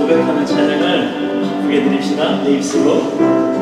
고백하는 찬양을 기쁘게 드립시다. 내 입술로.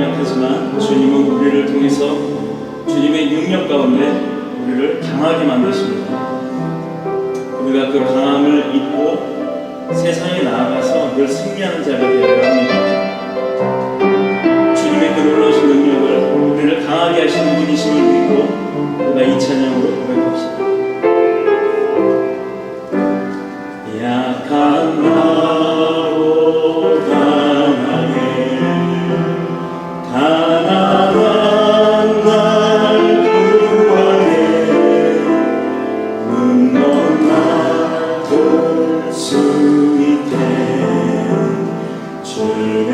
연약하지만 주님은 우리를 통해서 주님의 능력 가운데 우리를 강하게 만드십니다. 우리가 그 강함을 입고 세상에 나아가서 늘 승리하는 자가 되어야 합니다. 주님의 그 놀라우신 능력을 우리를 강하게 하시는 분이심을 믿고 우리가 이 찬양으로 고백합시다. 약한 나로 강하게 가난한 날 구하네 눈먼 날 볼 수 있게 주의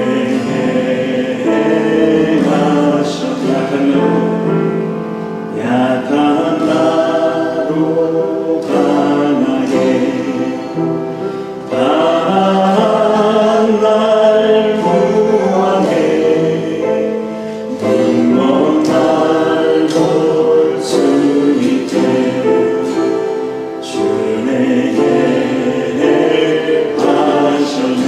행하셨 약한 나로 강하게 강한 날 구하네 눈먼 날 볼 수 있게 주에게 하셨네.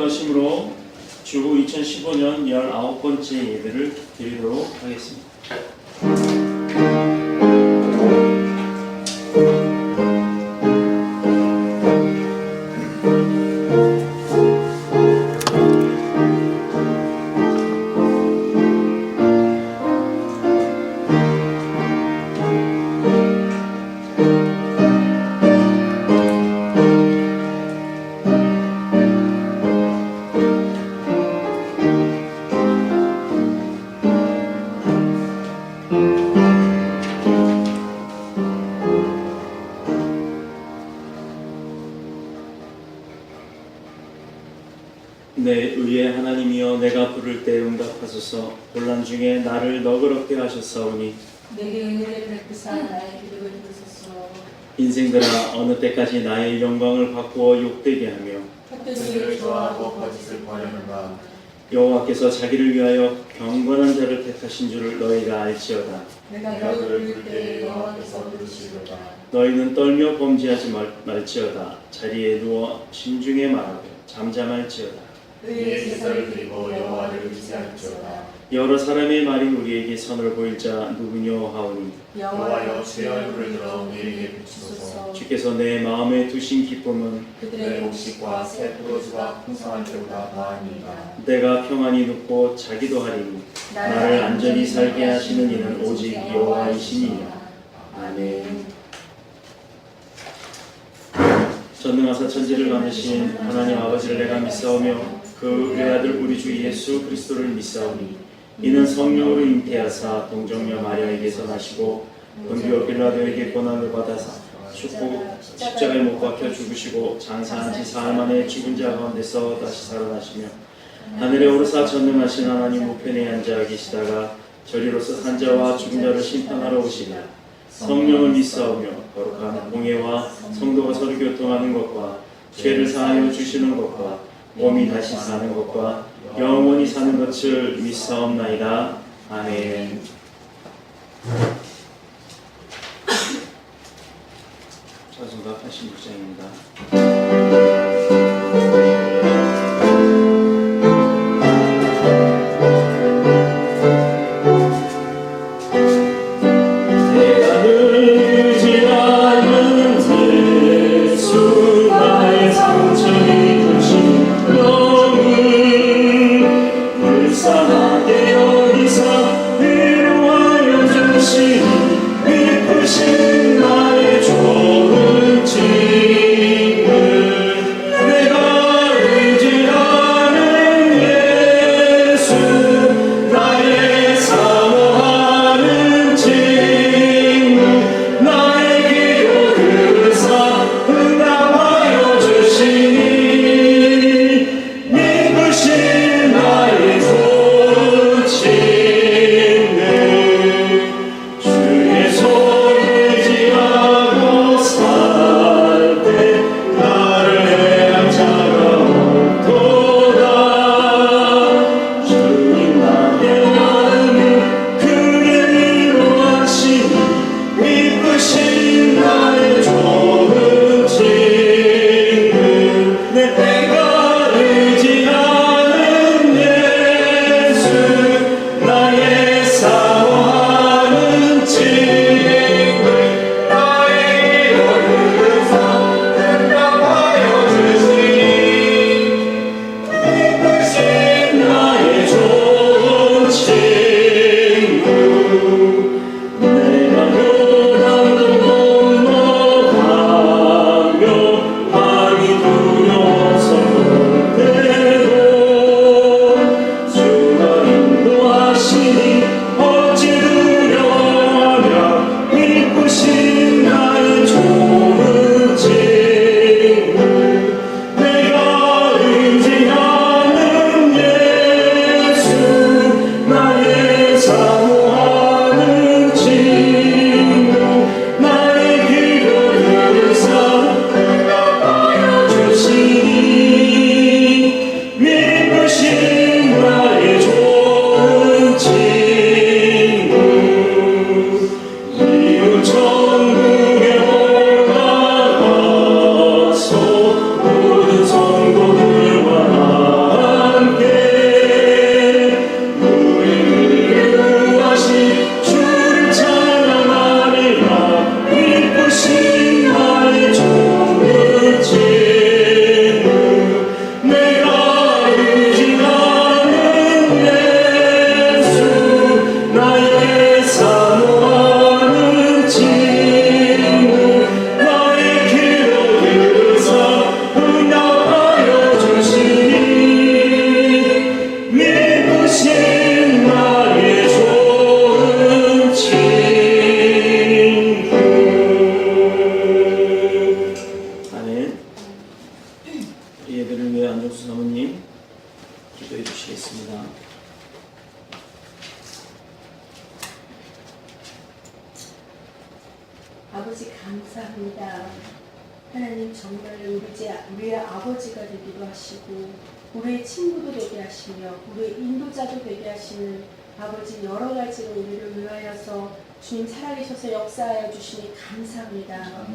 묵도하심으로 주후 2015년 19번째 예배를 드리도록 하겠습니다. 내 의의 하나님이여 내가 부를 때 응답하소서. 혼란 중에 나를 너그럽게 하셨사오니 내게 은혜를 베푸사 나의 기도를 들으소서. 인생들아 어느 때까지 나의 영광을 바꾸어 욕되게 하며 헛되기를 좋아하고 거짓을 버리는가. 여호와께서 자기를 위하여 경건한 자를 택하신 줄을 너희가 알지어다. 내가 내가 그를 그를 부를 부를 때 때 여호와께서 여호와께서 부르시리로다. 너희는 떨며 범죄하지 말지어다. 자리에 누워 심중에 말하고 잠잠할지어다. 의의 제사를 드리고 여호와를 의지할지어다. 여러 사람의 말이 우리에게 선을 보일 자 누구뇨 하오니 여호와여 주의 얼굴을 들어 우리에게 비추소서. 주께서 내 마음에 두신 기쁨은 내 그들의 곡식과 새 포도주가 풍성할 때보다 더하니이다. 내가 평안히 눕고 자기도 하리니 나를 안전히 살게 하시는 이는 오직 여호와이시니라. 아멘. 전능하사 천지를 만드신 하나님 아버지를 내가 믿사오며 그 외아들 우리 주 예수 그리스도를 믿사오니 이는 성령으로 잉태하사 동정녀 마리아에게서 나시고 본디오 빌라도에게 고난을 받아사 죽고 십자가에 못 박혀 죽으시고 장사한 지 사흘 만에 죽은 자 가운데서 다시 살아나시며 하늘에 오르사 전능하신 하나님 우편에 앉아 계시다가 저리로서 산자와 죽은 자를 심판하러 오시리라. 성령을 믿사오며 거룩한 공예와 성도가 서로 교통하는 것과 죄를 사하여 주시는 것과 몸이 다시 사는 것과 영원히 사는 것을 믿사옵나이다. 아멘. 찬송가 86장입니다. 나의 좋은 짐을 감사합니다. 하나님 정말 우리의 아버지가 되기도 하시고 우리의 친구도 되게 하시며 우리의 인도자도 되게 하시는 아버지 여러 가지로 우리를 위하여서 주님 살아계셔서 역사하여 주시니 감사합니다.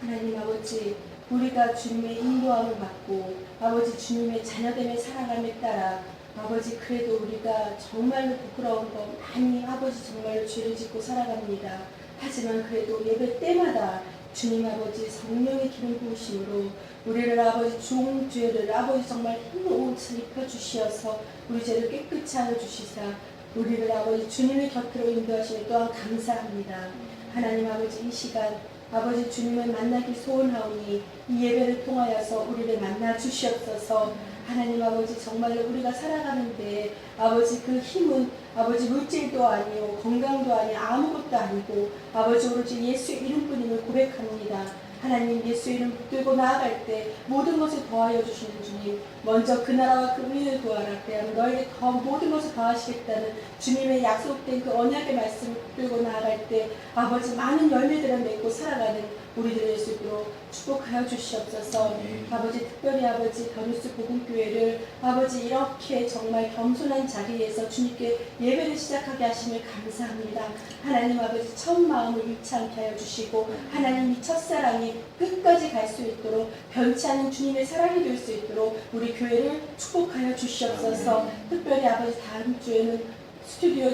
하나님 아버지 우리가 주님의 인도함을 받고 아버지 주님의 자녀됨의 살아감에 따라 아버지 그래도 우리가 정말로 부끄러운 거 많이 아버지 정말로 죄를 짓고 살아갑니다. 하지만 그래도 예배 때마다 주님 아버지 성령의 기름 부으심으로 우리를 아버지 죄를 아버지 정말 흰 옷을 입혀주시어서 우리 죄를 깨끗이 하여 주시사 우리를 아버지 주님의 곁으로 인도하시니 또한 감사합니다. 하나님 아버지 이 시간 아버지 주님을 만나기 소원하오니 이 예배를 통하여서 우리를 만나 주시옵소서. 하나님 아버지 정말로 우리가 살아가는데 아버지 그 힘은 아버지 물질도 아니요 건강도 아니요 아무것도 아니고 아버지 오로지 예수의 이름뿐임을 고백합니다. 하나님 예수의 이름 붙들고 나아갈 때 모든 것을 더하여 주시는 주님 먼저 그 나라와 그 의를 구하라 그래야 너에게 더 모든 것을 더하시겠다는 주님의 약속된 그 언약의 말씀을 붙들고 나아갈 때 아버지 많은 열매들을 맺고 살아가는 우리들의 수 있도록 축복하여 주시옵소서. 아버지 특별히 아버지 변우스 복음교회를 아버지 이렇게 정말 겸손한 자리에서 주님께 예배를 시작하게 하심을 감사합니다. 하나님 아버지 첫 마음을 잃지 않게 하여 주시고 하나님 이 첫사랑이 끝까지 갈 수 있도록 변치 않는 주님의 사랑이 될 수 있도록 우리 교회를 축복하여 주시옵소서. 특별히 아버지 다음 주에는 스튜디오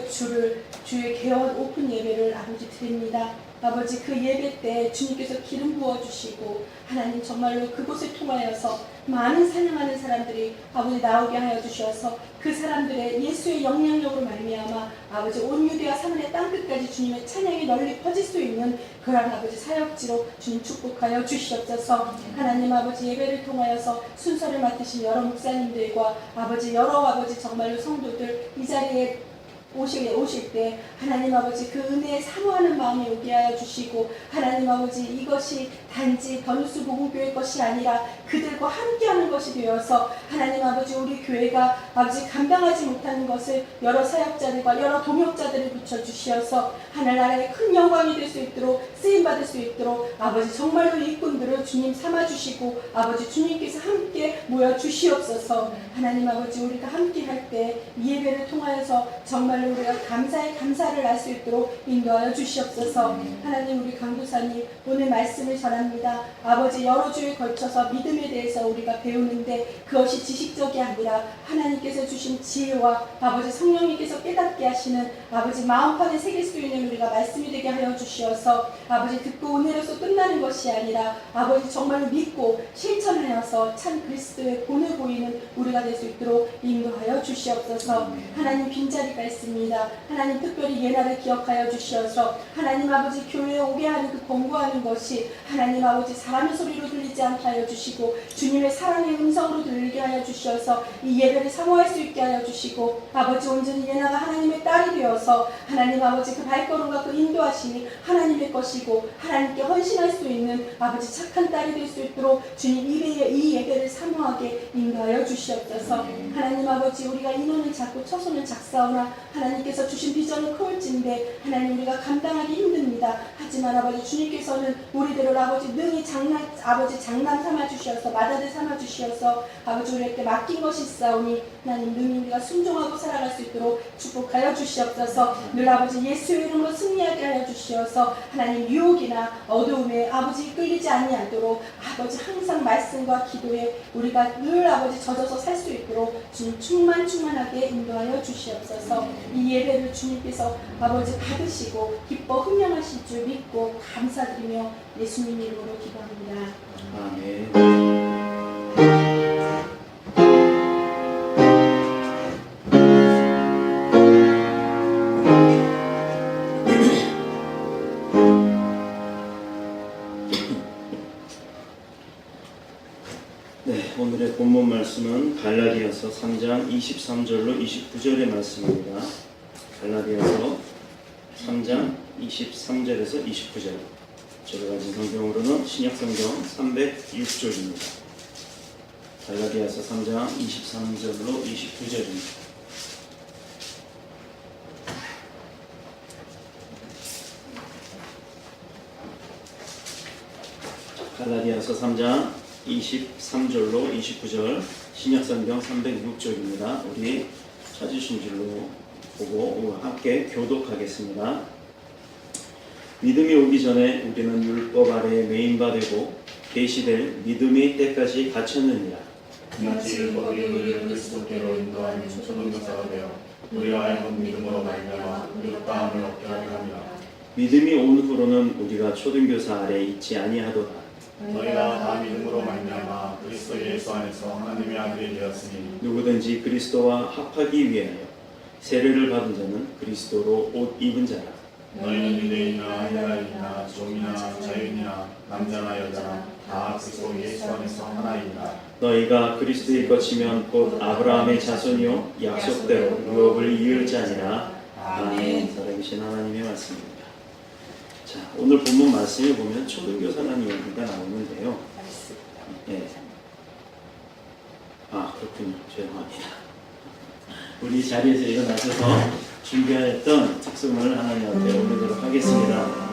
주의 개원 오픈 예배를 아버지 드립니다. 아버지 그 예배 때 주님께서 기름 부어주시고 하나님 정말로 그곳을 통하여서 많은 사랑하는 사람들이 아버지 나오게 하여 주셔서 그 사람들의 예수의 영향력으로 말미암아 아버지 온 유대와 사마리아 땅끝까지 주님의 찬양이 널리 퍼질 수 있는 그러한 아버지 사역지로 주님 축복하여 주시옵소서. 하나님 아버지 예배를 통하여서 순서를 맡으신 여러 목사님들과 아버지 여러 아버지 정말로 성도들 이 자리에 오실 때 하나님 아버지 그 은혜에 사모하는 마음이 오게 하여 주시고 하나님 아버지 이것이 단지 변우스 복음교회 것이 아니라 그들과 함께하는 것이 되어서 하나님 아버지 우리 교회가 아버지 감당하지 못하는 것을 여러 사역자들과 여러 동역자들을 붙여주시어서 하늘나라의 큰 영광이 될 수 있도록 쓰임받을 수 있도록 아버지 정말로 일꾼들을 주님 삼아주시고 아버지 주님께서 함께 모여주시옵소서. 하나님 아버지 우리가 함께 할 때 이 예배를 통하여서 정말 우리가 감사를 할 수 있도록 인도하여 주시옵소서. 하나님 우리 강도사님 오늘 말씀을 전합니다. 아버지 여러 주에 걸쳐서 믿음에 대해서 우리가 배우는데 그것이 지식적이 아니라 하나님께서 주신 지혜와 아버지 성령님께서 깨닫게 하시는 아버지 마음판에 새길 수 있는 우리가 말씀이 되게 하여 주시어서 아버지 듣고 은혜로서 끝나는 것이 아니라 아버지 정말로 믿고 실천하여서 참 그리스도의 본을 보이는 우리가 될 수 있도록 인도하여 주시옵소서. 하나님 빈자리가 있습니다. 하나님 특별히 예나를 기억하여 주시어서 하나님 아버지 교회에 오게 하는 그 권고하는 것이 하나님 아버지 사람의 소리로 들리지 않게 하여 주시고 주님의 사랑의 음성으로 들리게 하여 주시어서 이 예배를 사모할 수 있게 하여 주시고 아버지 온전히 예나가 하나님의 딸이 되어서 하나님 아버지 그 발걸음과 그 인도하심이 하나님의 것이고 하나님께 헌신할 수 있는 아버지 착한 딸이 될 수 있도록 주님 이 예배를 사모하게 인도하여 주시옵소서. 하나님 아버지 우리가 인원을 잡고 처소는 작사오나 하나님께서 주신 비전은 크올진데 하나님 우리가 감당하기 힘듭니다. 하지만 아버지 주님께서는 우리들을 아버지 능히 장남 삼아 주시어서 맏아들 삼아 주시어서 아버지 우리에게 맡긴 것이 있사오니 하나님 능히 우리가 순종하고 살아갈 수 있도록 축복하여 주시옵소서. 늘 아버지 예수의 이름으로 승리하게 하여 주시어서 하나님 유혹이나 어두움에 아버지 이끌리지 아니하도록 아버지 항상 말씀과 기도에 우리가 늘 아버지 젖어서 살 수 있도록 주님 충만하게 인도하여 주시옵소서. 이 예배를 주님께서 아버지 받으시고 기뻐 흥명하실 줄 믿고 감사드리며 예수님 이름으로 기도합니다. 아멘. 네, 오늘의 본문 말씀은 갈라디아서 3장 23절로 29절의 말씀입니다. 갈라디아서 3장 23절에서 29절. 제가 가진 성경으로는 신약성경 306쪽입니다. 갈라디아서 3장 23절로 29절입니다. 갈라디아서 3장 23절로 29절 신약성경 306쪽입니다. 우리 찾으신 줄로 보고 함께 교독하겠습니다. 믿음이 오기 전에 우리는 율법 아래에 매인받고 계시될 믿음의 때까지 갇혔느니라. 마치 율법이 우리를 그리스도께로 인도하는 초등교사가 되어 우리와 하여금 믿음으로 말미암아 의롭다함을 얻게 하려 함이라. 믿음이 온 후로는 우리가 초등교사 아래에 있지 아니하도다. 너희가 다 믿음으로 말미암아 그리스도 예수 안에서 하나님의 아들이 되었으니 누구든지 그리스도와 합하기 위하여 세례를 받은 자는 그리스도로 옷 입은 자라. 너희는 유대인이나 헬라인이나 종이나 자유인이나 남자나 여자나 다 그리스도 예수 안에서 하나이니라. 너희가 그리스도의 것이면 곧 아브라함의 자손이요 약속대로 유업을 이을 자니라. 아멘. 살아계신 하나님의 말씀입니다. 자, 오늘 본문 말씀에 보면 초등교사라는 이야기가 나오는데요. 네. 아, 그렇군요. 죄송합니다. 우리 자리에서 일어나셔서 준비하였던 특성을 하나님 앞에 올리도록 하겠습니다.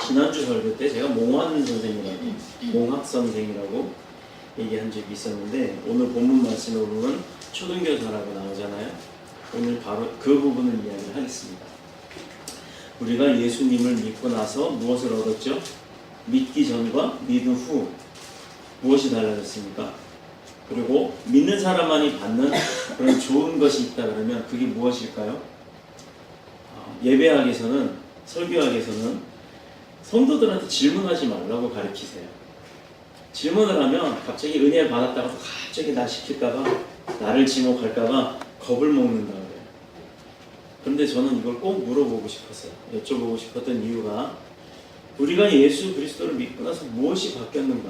지난주 설교 때 제가 몽환 선생이라고, 몽학 선생이라고 얘기한 적이 있었는데 오늘 본문 말씀으로는 초등교사라고 나오잖아요. 오늘 바로 그 부분을 이야기를 하겠습니다. 우리가 예수님을 믿고 나서 무엇을 얻었죠? 믿기 전과 믿음 후 무엇이 달라졌습니까? 그리고 믿는 사람만이 받는 그런 좋은 것이 있다 그러면 그게 무엇일까요? 예배학에서는, 설교학에서는 성도들한테 질문하지 말라고 가르치세요. 질문을 하면 갑자기 은혜를 받았다가 갑자기 나 시킬까봐, 나를 지목할까봐 겁을 먹는다 그래요. 그런데 저는 이걸 꼭 물어보고 싶었어요. 여쭤보고 싶었던 이유가 우리가 예수 그리스도를 믿고 나서 무엇이 바뀌었는가?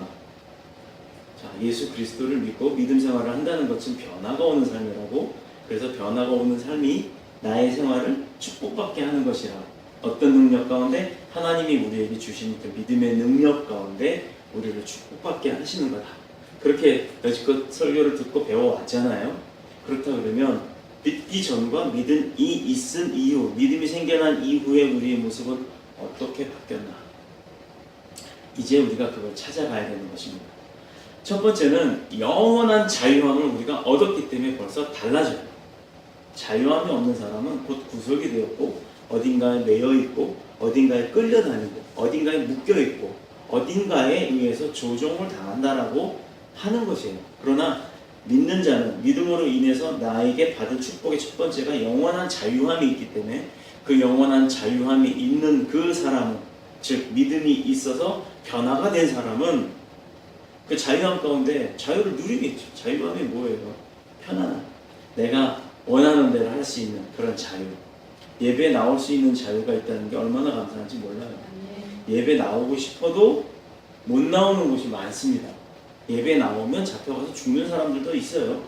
자, 예수 그리스도를 믿고 믿음 생활을 한다는 것은 변화가 오는 삶이라고, 그래서 변화가 오는 삶이 나의 생활을 축복받게 하는 것이라. 어떤 능력 가운데? 하나님이 우리에게 주신 그 믿음의 능력 가운데 우리를 축복받게 하시는 거다. 그렇게 여지껏 설교를 듣고 배워왔잖아요. 그렇다 그러면 믿기 전과 믿음이 있은 이후, 믿음이 생겨난 이후의 우리의 모습은 어떻게 바뀌었나? 이제 우리가 그걸 찾아가야 되는 것입니다. 첫 번째는 영원한 자유함을 우리가 얻었기 때문에 벌써 달라져요. 자유함이 없는 사람은 곧 구속이 되었고 어딘가에 매여 있고 어딘가에 끌려다니고 어딘가에 묶여 있고 어딘가에 의해서 조종을 당한다라고 하는 것이에요. 그러나 믿는 자는 믿음으로 인해서 나에게 받은 축복의 첫 번째가 영원한 자유함이 있기 때문에 그 영원한 자유함이 있는 그 사람은, 즉 믿음이 있어서 변화가 된 사람은 그 자유함 가운데 자유를 누리겠죠. 자유함이 뭐예요? 편안함. 내가 원하는 대로 할 수 있는 그런 자유. 예배에 나올 수 있는 자유가 있다는 게 얼마나 감사한지 몰라요. 예배 나오고 싶어도 못 나오는 곳이 많습니다. 예배 나오면 잡혀가서 죽는 사람들도 있어요.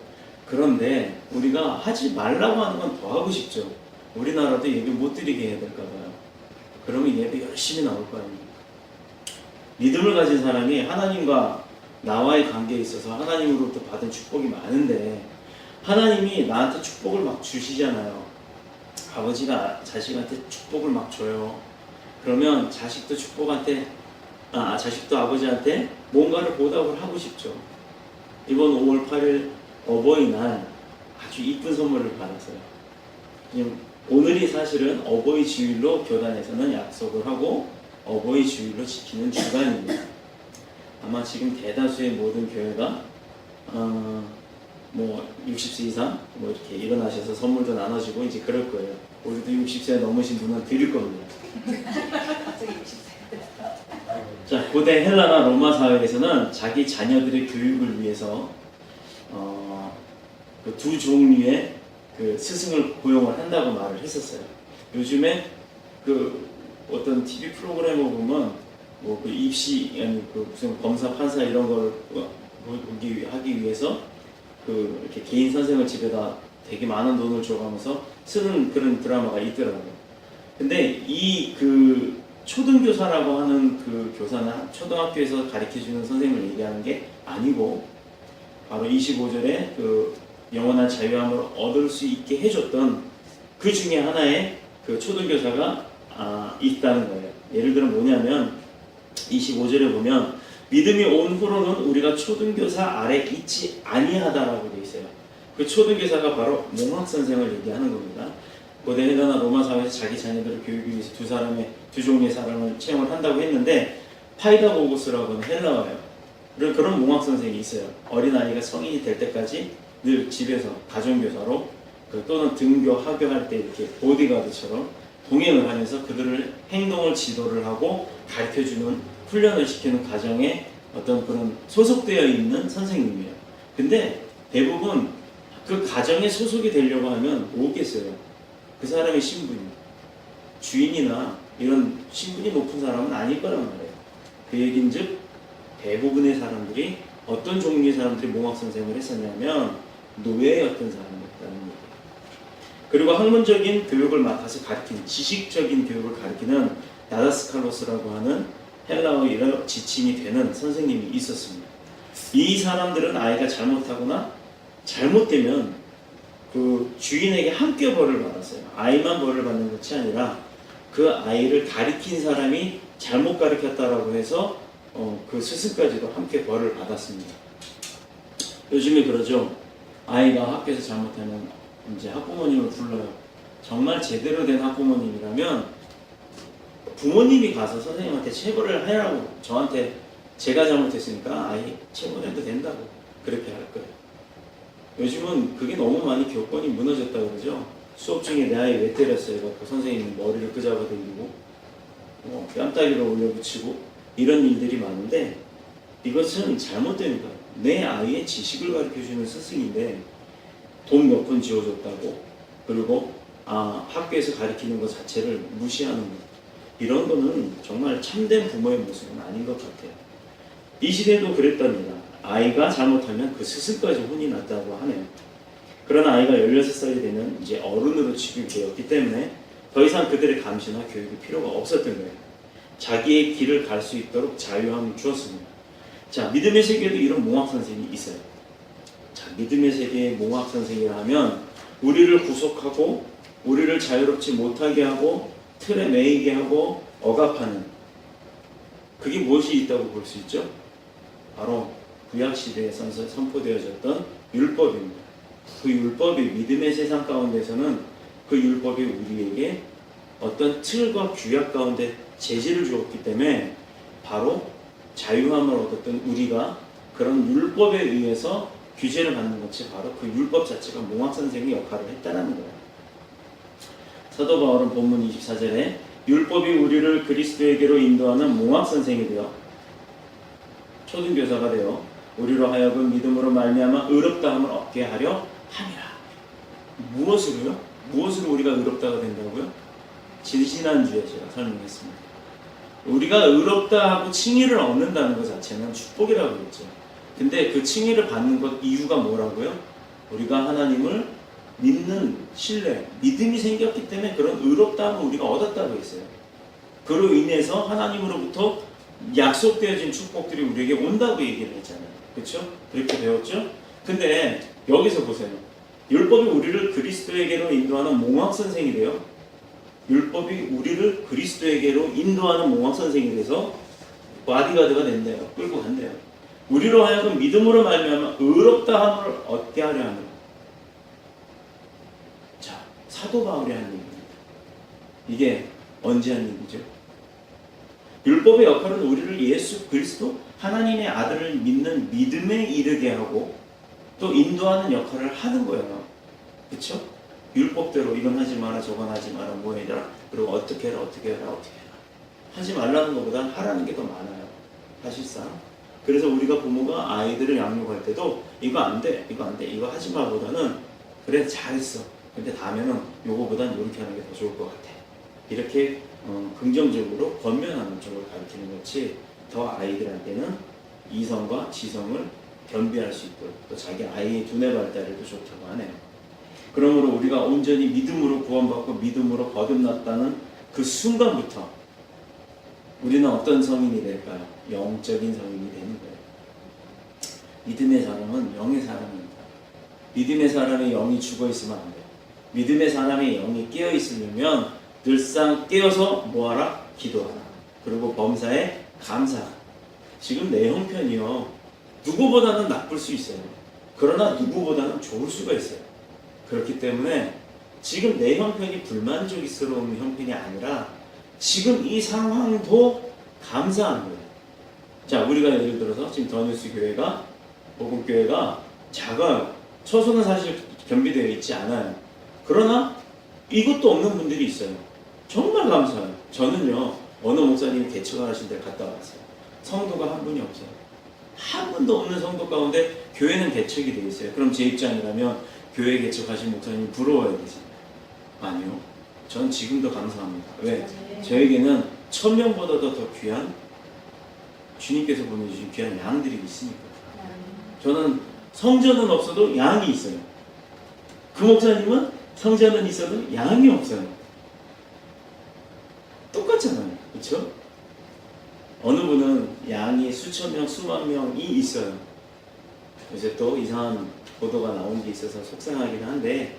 그런데 우리가 하지 말라고 하는 건 더 하고 싶죠. 우리나라도 예배 못 드리게 해야 될까 봐요. 그러면 예배 열심히 나올 거 아닙니까? 믿음을 가진 사람이 하나님과 나와의 관계에 있어서 하나님으로부터 받은 축복이 많은데 하나님이 나한테 축복을 막 주시잖아요. 아버지가 자식한테 축복을 막 줘요. 그러면 자식도 자식도 아버지한테 뭔가를 보답을 하고 싶죠. 이번 5월 8일 어버이날 아주 이쁜 선물을 받았어요. 오늘이 사실은 어버이 주일로 교단에서는 약속을 하고 어버이 주일로 지키는 주간입니다. 아마 지금 대다수의 모든 교회가 60세 이상 이렇게 일어나셔서 선물도 나눠주고 이제 그럴 거예요. 우리도 60세 넘으신 분은 드릴 겁니다. 자, 고대 헬라나 로마 사회에서는 자기 자녀들의 교육을 위해서 그 두 종류의 그 스승을 고용을 한다고 말을 했었어요. 요즘에 그 어떤 TV 프로그램을 보면 그 입시 아니 그 무슨 검사 판사 이런 걸 하기 위해서 그 이렇게 개인 선생을 집에다 되게 많은 돈을 줘가면서 쓰는 그런 드라마가 있더라고요. 근데 이 그 초등교사라고 하는 그 교사는 초등학교에서 가르쳐주는 선생님을 얘기하는 게 아니고 바로 25절에 그 영원한 자유함을 얻을 수 있게 해줬던 그 중에 하나의 그 초등교사가 있다는 거예요. 예를 들어 뭐냐면 25절에 보면 믿음이 온 후로는 우리가 초등교사 아래 있지 아니하다라고 되어 있어요. 그 초등교사가 바로 몽학선생을 얘기하는 겁니다. 고대 헬라나 로마 사회에서 자기 자녀들을 교육하기 위해서 두 종류의 사람을 채용을 한다고 했는데 파이다고고스라고 하는 헬라어예요. 그런 몽학선생이 있어요. 어린아이가 성인이 될 때까지 늘 집에서 가정교사로 또는 등교, 하교할 때 이렇게 보디가드처럼 동행을 하면서 그들을 행동을 지도를 하고 가르쳐주는 훈련을 시키는 가정에 어떤 그런 소속되어 있는 선생님이에요. 근데 대부분 그 가정에 소속이 되려고 하면 뭐겠어요? 그 사람의 신분이 주인이나 이런 신분이 높은 사람은 아닐 거란 말이에요. 그 얘긴즉 대부분의 사람들이 어떤 종류의 사람들이 몽학선생을 했었냐면 노예였던 사람이었다는 얘기예요. 그리고 학문적인 교육을 맡아서 가르치는 지식적인 교육을 가르치는 다다스칼로스라고 하는 헬라어의 지침이 되는 선생님이 있었습니다. 이 사람들은 아이가 잘못하거나 잘못되면 그 주인에게 함께 벌을 받았어요. 아이만 벌을 받는 것이 아니라 그 아이를 가르친 사람이 잘못 가르쳤다라고 해서 그 스승까지도 함께 벌을 받았습니다. 요즘에 그러죠. 아이가 학교에서 잘못하면 이제 학부모님을 불러요. 정말 제대로 된 학부모님이라면 부모님이 가서 선생님한테 체벌을 하라고, 저한테 제가 잘못했으니까 아이 체벌해도 된다고 그렇게 할 거예요. 요즘은 그게 너무 많이 교권이 무너졌다 그러죠. 수업 중에 내 아이 왜 때렸어요? 그래서 선생님이 머리를 끄잡아당기고 뺨다리를 올려붙이고 이런 일들이 많은데, 이것은 잘못된 거예요. 내 아이의 지식을 가르쳐주는 스승인데 돈 몇 푼 지어줬다고, 그리고 학교에서 가르치는 것 자체를 무시하는 것, 이런 거는 정말 참된 부모의 모습은 아닌 것 같아요. 이 시대도 그랬답니다. 아이가 잘못하면 그 스승까지 혼이 났다고 하네요. 그러나 아이가 16살이 되면 이제 어른으로 취급되었기 때문에 더 이상 그들의 감시나 교육이 필요가 없었던 거예요. 자기의 길을 갈 수 있도록 자유함을 주었습니다. 자, 믿음의 세계에도 이런 몽학 선생이 있어요. 자, 믿음의 세계의 몽학 선생이라 하면 우리를 구속하고 우리를 자유롭지 못하게 하고 틀에 매이게 하고 억압하는, 그게 무엇이 있다고 볼 수 있죠? 바로 구약시대에 선포되어졌던 율법입니다. 그 율법이 믿음의 세상 가운데서는 그 율법이 우리에게 어떤 틀과 규약 가운데 제지를 주었기 때문에 바로 자유함을 얻었던 우리가 그런 율법에 의해서 규제를 받는 것이 바로 그 율법 자체가 몽학 선생의 역할을 했다는 거예요. 사도 바울은 본문 24절에 율법이 우리를 그리스도에게로 인도하는 몽학 선생이 되어 초등교사가 되어 우리로 하여금 믿음으로 말미암아 의롭다함을 얻게 하려 함이라. 무엇으로요? 무엇으로 우리가 의롭다가 된다고요? 지난주에 제가 설명했습니다. 우리가 의롭다 하고 칭의를 얻는다는 것 자체는 축복이라고 했죠. 근데 그 칭의를 받는 것 이유가 뭐라고요? 우리가 하나님을 믿는 신뢰, 믿음이 생겼기 때문에 그런 의롭다함을 우리가 얻었다고 했어요. 그로 인해서 하나님으로부터 약속되어진 축복들이 우리에게 온다고 얘기를 했잖아요. 그렇죠? 그렇게 배웠죠? 근데 여기서 보세요. 율법이 우리를 그리스도에게로 인도하는 몽학 선생이 돼요. 율법이 우리를 그리스도에게로 인도하는 몽학 선생이 돼서 바디가드가 된대요. 끌고 간대요. 우리로 하여금 믿음으로 말미암아 의롭다함을 얻게 하려 하는. 자, 사도 바울이 한 얘기입니다. 이게 언제 한 얘기죠? 율법의 역할은 우리를 예수 그리스도 하나님의 아들을 믿는 믿음에 이르게 하고 또 인도하는 역할을 하는 거예요. 그렇죠? 율법대로 이건 하지 마라, 저건 하지 마라, 뭐 해라, 그리고 어떻게 해라, 어떻게 해라, 어떻게 해라. 하지 말라는 것보다 하라는 게 더 많아요. 사실상. 그래서 우리가 부모가 아이들을 양육할 때도 이거 안 돼, 이거 안 돼, 이거 하지 마보다는 그래 잘했어. 근데 다음에는 요거보단 이렇게 하는 게 더 좋을 것 같아. 이렇게 긍정적으로 권면하는 쪽을 가르치는 것이 더 아이들한테는 이성과 지성을 겸비할 수 있도록 또 자기 아이의 두뇌 발달에도 좋다고 하네요. 그러므로 우리가 온전히 믿음으로 구원받고 믿음으로 거듭났다는 그 순간부터 우리는 어떤 성인이 될까요? 영적인 성인이 되는 거예요. 믿음의 사람은 영의 사람입니다. 믿음의 사람의 영이 죽어 있으면 안 돼요. 믿음의 사람의 영이 깨어 있으려면 늘상 깨어서 뭐하라? 기도하라. 그리고 범사에 감사하라. 지금 내 형편이요, 누구보다는 나쁠 수 있어요. 그러나 누구보다는 좋을 수가 있어요. 그렇기 때문에 지금 내 형편이 불만족스러운 형편이 아니라 지금 이 상황도 감사하는 거예요. 자, 우리가 예를 들어서 지금 더뉴스 교회가, 복음교회가 작아요. 처소는 사실 겸비되어 있지 않아요. 그러나 이것도 없는 분들이 있어요. 정말 감사해요. 저는요, 어느 목사님이 개척하신 데 갔다 왔어요. 성도가 한 분이 없어요. 한 분도 없는 성도 가운데 교회는 개척이 되어 있어요. 그럼 제 입장이라면 교회 개척하신 목사님 부러워야 되지? 아니요. 전 지금도 감사합니다. 왜? 저에게는 1000명보다도 더 귀한 주님께서 보내주신 귀한 양들이 있으니까. 저는 성전은 없어도 양이 있어요. 그 목사님은 성전은 있어도 양이 없어요. 똑같잖아요. 그렇죠? 어느 분은 양이 수천 명, 수만 명이 있어요. 이제 또 이상한 보도가 나온 게 있어서 속상하긴 한데,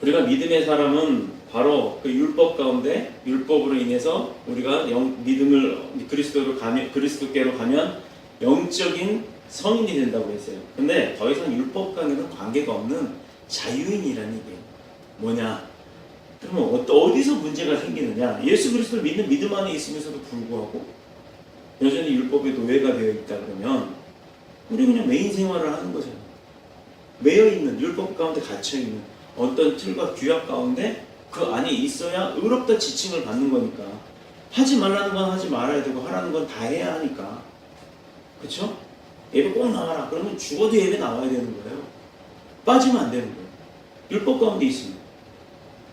우리가 믿음의 사람은 바로 그 율법 가운데, 율법으로 인해서 우리가 믿음을 그리스도께로 가면 영적인 성인이 된다고 했어요. 근데 더 이상 율법과는 관계가 없는 자유인이라는 얘기예요. 뭐냐? 그러면 어디서 문제가 생기느냐? 예수 그리스도를 믿는 믿음 안에 있으면서도 불구하고 여전히 율법의 노예가 되어 있다 그러면 우리 그냥 메인 생활을 하는 거잖아요. 매여 있는 율법 가운데 갇혀 있는 어떤 틀과 규약 가운데 그 안에 있어야 의롭다 지칭을 받는 거니까 하지 말라는 건 하지 말아야 되고 하라는 건 다 해야 하니까 그렇죠? 예배 꼭 나와라. 그러면 죽어도 예배 나와야 되는 거예요. 빠지면 안 되는 거예요. 율법 가운데 있습니다.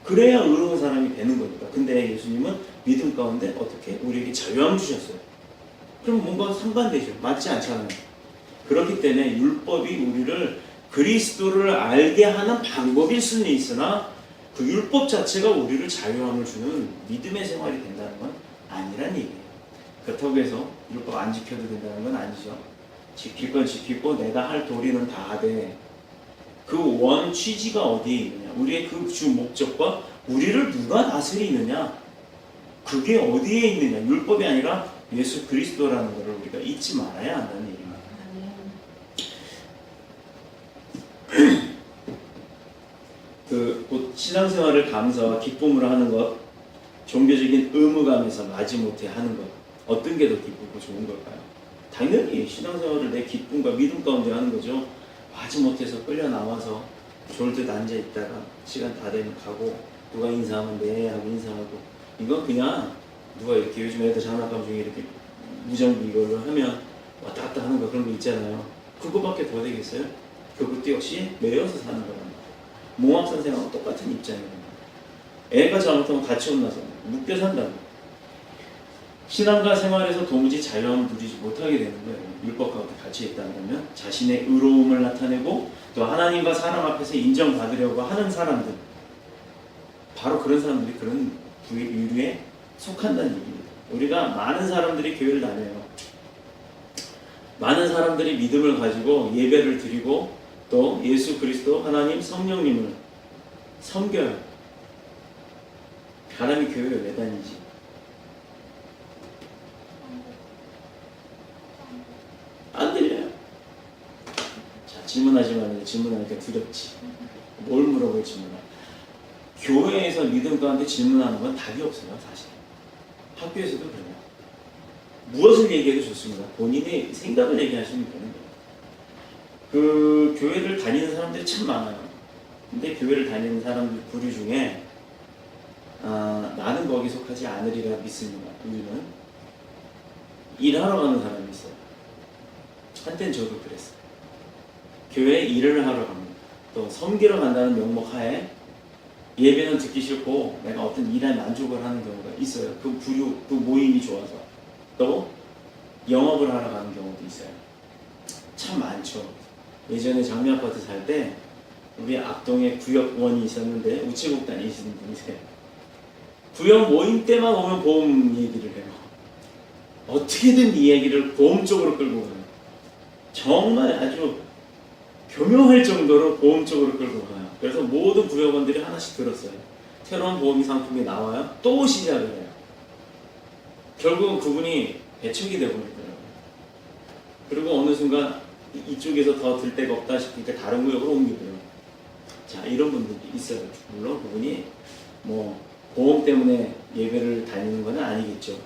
그래야 의로운 사람이 되는 거니까. 근데 예수님은 믿음 가운데 어떻게 우리에게 자유함을 주셨어요. 그럼 뭔가 상반되죠. 맞지 않잖아요. 그렇기 때문에 율법이 우리를 그리스도를 알게 하는 방법일 수는 있으나 그 율법 자체가 우리를 자유함을 주는 믿음의 생활이 된다는 건 아니란 얘기예요. 그렇다고 해서 율법 안 지켜도 된다는 건 아니죠. 지킬 건 지키고 내가 할 도리는 다 하되 그 원 취지가 어디에 있느냐, 우리의 그 주 목적과 우리를 누가 다스리느냐, 그게 어디에 있느냐, 율법이 아니라 예수 그리스도라는 것을 우리가 잊지 말아야 한다는 얘기입니다. 곧 신앙생활을 감사와 기쁨으로 하는 것, 종교적인 의무감에서 마지못해 하는 것, 어떤 게 더 기쁘고 좋은 걸까요? 당연히 신앙생활을 내 기쁨과 믿음 가운데 하는 거죠. 마지못해서 끌려 나와서 졸듯 앉아 있다가 시간 다 되면 가고 누가 인사하면 네 하고 인사하고, 이건 그냥 누가 이렇게 요즘 애들 장난감 중에 이렇게 무전기 이걸로 하면 왔다 갔다 하는 거, 그런 거 있잖아요. 그거밖에 더 되겠어요? 그것도 역시 매여서 사는 거랍니다. 몽학 선생하고 똑같은 입장입니다. 애가 잘못하면 같이 혼나서 묶여 산다고. 신앙과 생활에서 도무지 자유함을 누리지 못하게 되는 거예요. 율법 가운데 갇혀 있다면 자신의 의로움을 나타내고 또 하나님과 사람 앞에서 인정받으려고 하는 사람들, 바로 그런 사람들이 그런 부류에 속한다는 얘기입니다. 우리가 많은 사람들이 교회를 다녀요. 많은 사람들이 믿음을 가지고 예배를 드리고 또 예수 그리스도 하나님 성령님을 섬겨요. 사람이 교회에 왜 다니지? 안 들려요? 자, 질문하지 말고, 질문하니까 두렵지. 뭘 물어볼지 몰라. 교회에서 믿음 가운데 질문하는 건 답이 없어요, 사실. 학교에서도 그래요. 무엇을 얘기해도 좋습니다. 본인의 생각을 얘기하시면 되는 거예요. 그 교회를 다니는 사람들이 참 많아요. 근데 교회를 다니는 사람들 부류 중에 나는 거기 속하지 않으리라 믿습니다. 우리는 일하러 가는 사람이 있어요. 한땐 저도 그랬어요. 교회에 일을 하러 갑니다. 또 섬기러 간다는 명목 하에 예배는 듣기 싫고 내가 어떤 일에 만족을 하는 경우가 있어요. 그 부류, 그 모임이 좋아서. 또 영업을 하러 가는 경우도 있어요. 참 많죠. 예전에 장미아파트 살 때 우리 앞동에 구역원이 있었는데 우체국 다니시는 분이세요. 구역 모임 때만 오면 보험 얘기를 해요. 어떻게든 이 얘기를 보험 쪽으로 끌고 가요. 정말 아주 교묘할 정도로 보험 쪽으로 끌고 가요. 그래서 모든 구역원들이 하나씩 들었어요. 새로운 보험 상품이 나와요. 또 시작을 해요. 결국은 그분이 배척이 되어버리더라고요. 그리고 어느 순간 이쪽에서 더 들 데가 없다 싶으니까 다른 구역으로 옮기더라고요. 자, 이런 분들이 있어요. 물론 그분이 뭐 보험 때문에 예배를 다니는 건 아니겠죠.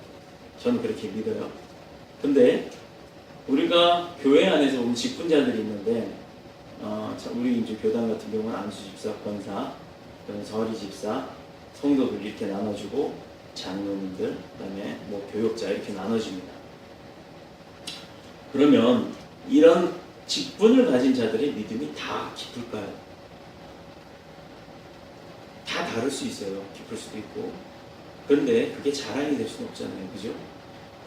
저는 그렇게 믿어요. 근데 우리가 교회 안에서 보면 직분자들이 있는데 우리 이제 교단 같은 경우는 안수 집사, 권사, 그다음에 서리 집사, 성도들 이렇게 나눠주고 장로님들, 그다음에 뭐 교역자 이렇게 나눠집니다. 그러면 이런 직분을 가진 자들의 믿음이 다 깊을까요? 다 다를 수 있어요. 깊을 수도 있고. 그런데 그게 자랑이 될 수는 없잖아요. 그죠?